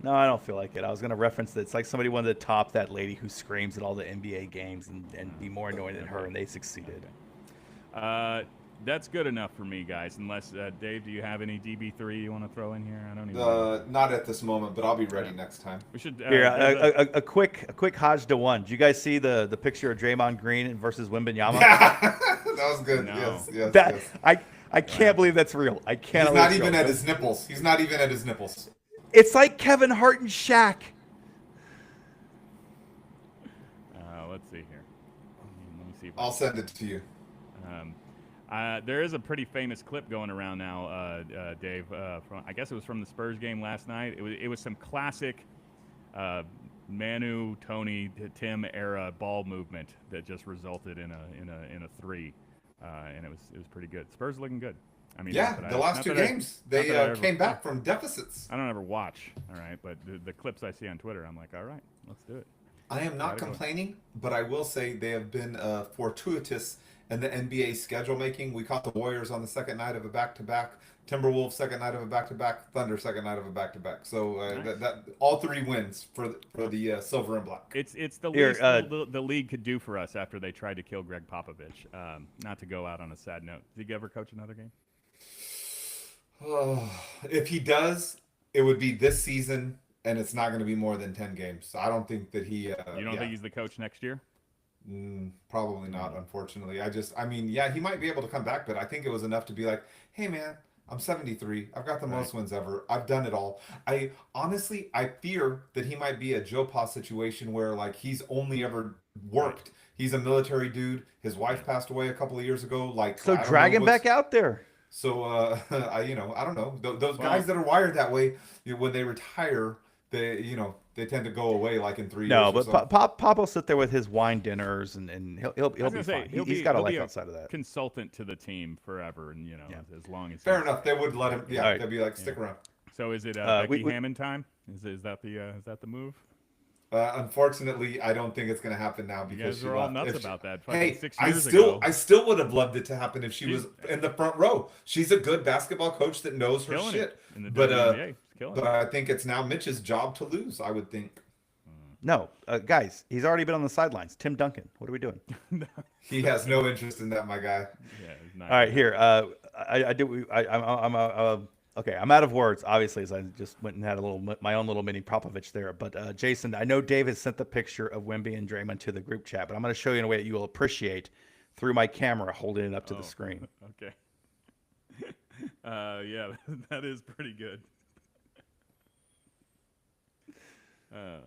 No, I don't feel like it. I was going to reference that it's like somebody wanted to top that lady who screams at all the NBA games and be more annoying than her, and they succeeded. That's good enough for me, guys. Unless Dave, do you have any DB3 you want to throw in here? I don't even know. Not at this moment, but I'll be ready next time. We should Here, a quick Hodge to one. Did you guys see the picture of Draymond Green versus Wembanyama? That was good. No. Yes. I can't believe that's real. I can't. He's not even at his nipples. He's not even at his nipples. It's like Kevin Hart and Shaq. Let's see here. Let me see. If I'll send it to you. There is a pretty famous clip going around now, Dave. From, I guess it was from the Spurs game last night. It was some classic Manu, Tony, Tim era ball movement that just resulted in a three, and it was pretty good. Spurs looking good. I mean, yeah, the last two games they came back from deficits. I don't ever watch, all right, but the clips I see on Twitter, I'm like, all right, let's do it. I am not complaining, but I will say they have been fortuitous in the NBA schedule making. We caught the Warriors on the second night of a back-to-back, Timberwolves second night of a back-to-back, Thunder second night of a back-to-back. So Nice. that all three wins for the silver and black. It's the least the league could do for us after they tried to kill Greg Popovich. Not to go out on a sad note. Did he ever coach another game? If he does, it would be this season, and it's not going to be more than 10 games. So I don't think that he. You don't think he's the coach next year? Probably not, unfortunately. I mean, yeah, he might be able to come back, but I think it was enough to be like, hey, man, I'm 73. I've got the most wins ever. I've done it all. I fear that he might be a Joe Pa situation where, like, he's only ever worked. He's a military dude. His wife passed away a couple of years ago. Like, So drag him back out there. So, I don't know. Those guys that are wired that way, when they retire, they tend to go away like in 3 years. No, but Pop will sit there with his wine dinners, and he'll be fine. He's got a life outside of that. Consultant to the team forever, and as long as fair enough, they would let him. Yeah, they'd be like, stick around. So is it Becky Hammond time? Is that the move? Unfortunately, I don't think it's going to happen now because you guys are all nuts about that. Hey, 6 years ago. I still would have loved it to happen if she was in the front row. She's a good basketball coach that knows her shit. But I think it's now Mitch's job to lose. I would think. No, guys, he's already been on the sidelines. Tim Duncan, what are we doing? He has no interest in that, my guy. Yeah. All right, here. Okay, I'm out of words, obviously, as I just went and had my own little mini Popovich there. But Jason, I know Dave has sent the picture of Wemby and Draymond to the group chat, but I'm going to show you in a way that you will appreciate through my camera holding it up to the screen. Okay. Yeah, that is pretty good. That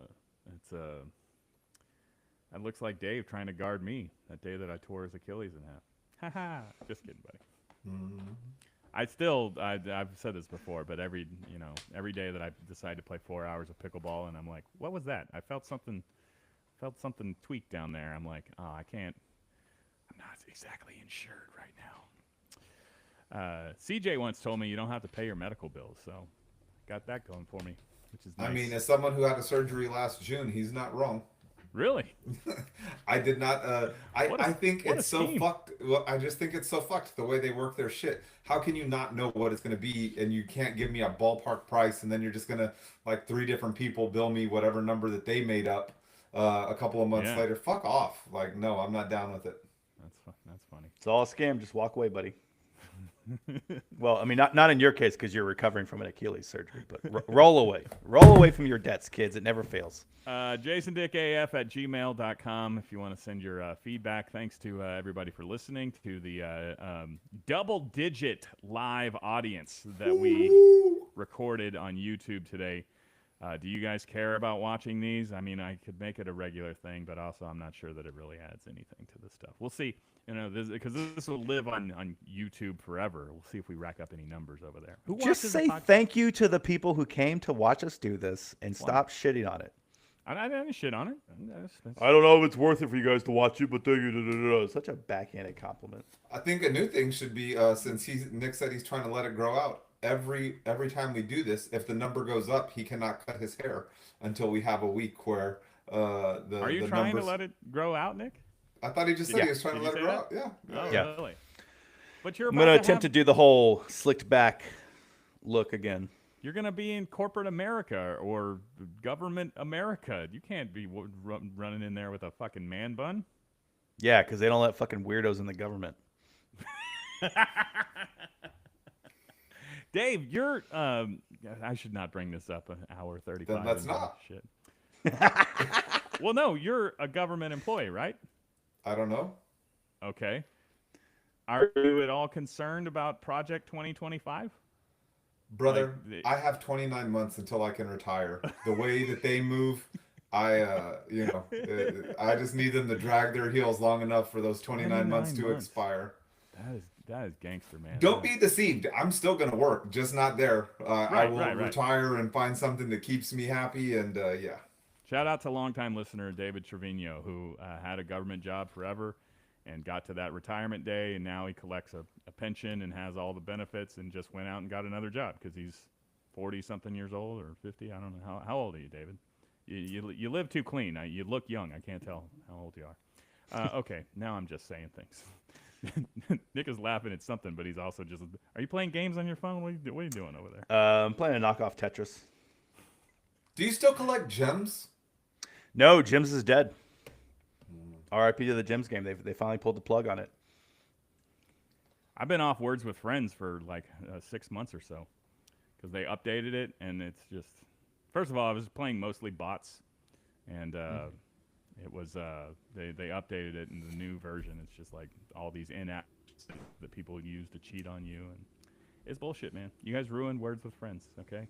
looks like Dave trying to guard me that day that I tore his Achilles in half. Haha. Just kidding, buddy. I've said this before, but every day that I decide to play 4 hours of pickleball, and I'm like, what was that? I felt something tweaked down there. I'm like, oh, I'm not exactly insured right now. CJ once told me you don't have to pay your medical bills, so got that going for me, which is nice. I mean, as someone who had a surgery last June, he's not wrong. Really? I did not. I think it's so fucked. Well, I just think it's so fucked the way they work their shit. How can you not know what it's going to be, and you can't give me a ballpark price, and then you're just going to, like, 3 different people bill me whatever number that they made up a couple of months later? Fuck off. Like, no, I'm not down with it. That's funny. It's all a scam. Just walk away, buddy. Well, I mean, not in your case because you're recovering from an Achilles surgery, but roll away from your debts, kids. It never fails. JasonDickAF@gmail.com if you want to send your feedback. Thanks to everybody for listening to the double-digit live audience that we recorded on YouTube today. Do you guys care about watching these? I mean, I could make it a regular thing, but also I'm not sure that it really adds anything to the stuff. We'll see. Because this will live on YouTube forever. We'll see if we rack up any numbers over there. Just say thank you to the people who came to watch us do this and stop shitting on it. I didn't shit on it. I don't know if it's worth it for you guys to watch it, but thank you. Such a backhanded compliment. I think a new thing should be since Nick said he's trying to let it grow out. Every time we do this, if the number goes up, he cannot cut his hair until we have a week where the Are you trying to let it grow out, Nick? I thought he just said he was trying to let it grow out. Yeah. Oh, yeah. Really? But I'm going to attempt to do the whole slicked back look again. You're going to be in corporate America or government America. You can't be running in there with a fucking man bun. Yeah, because they don't let fucking weirdos in the government. Dave, you're. I should not bring this up an hour 35. Then let's into not. Shit. Well, no, you're a government employee, right? I don't know. Okay. Are you at all concerned about Project 2025? Brother, Like, I have 29 months until I can retire. The way that they move, I just need them to drag their heels long enough for those 29 months to expire. That is gangster, man. Don't be deceived. I'm still going to work, just not there. I will right. retire and find something that keeps me happy, and yeah. Shout out to longtime listener David Trevino, who had a government job forever and got to that retirement day, and now he collects a pension and has all the benefits and just went out and got another job because he's 40-something years old or 50. I don't know. How old are you, David? You live too clean. You look young. I can't tell how old you are. Okay, now I'm just saying things. Nick is laughing at something, but he's also just... Are you playing games on your phone? What are you doing over there? I'm playing a knockoff Tetris. Do you still collect gems? No, Jim's is dead. RIP to the Jim's game. They finally pulled the plug on it. I've been off Words with Friends for like 6 months or so because they updated it, and it's just... First of all, I was playing mostly bots, and it was they updated it in the new version. It's just like all these in-app that people use to cheat on you, and it's bullshit, man. You guys ruined Words with Friends, okay?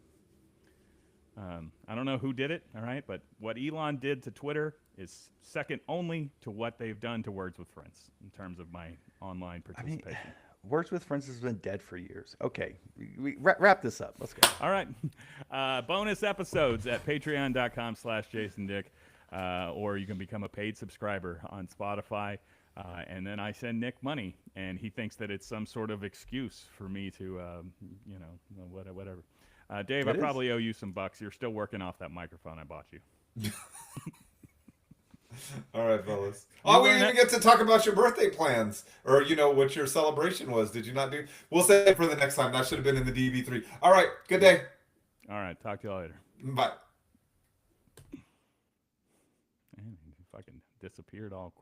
I don't know who did it, all right, but what Elon did to Twitter is second only to what they've done to Words with Friends in terms of my online participation. Words with Friends has been dead for years. Okay, we wrap this up. Let's go. All right. Bonus episodes at patreon.com/JasonDick, or you can become a paid subscriber on Spotify. And then I send Nick money, and he thinks that it's some sort of excuse for me to, whatever. Dave, I probably owe you some bucks. You're still working off that microphone I bought you. All right, fellas. Oh, we didn't even get to talk about your birthday plans or, what your celebration was. Did you not do? We'll save it for the next time. That should have been in the DB3. All right. Good day. All right. Talk to you later. Bye. Man, he fucking disappeared all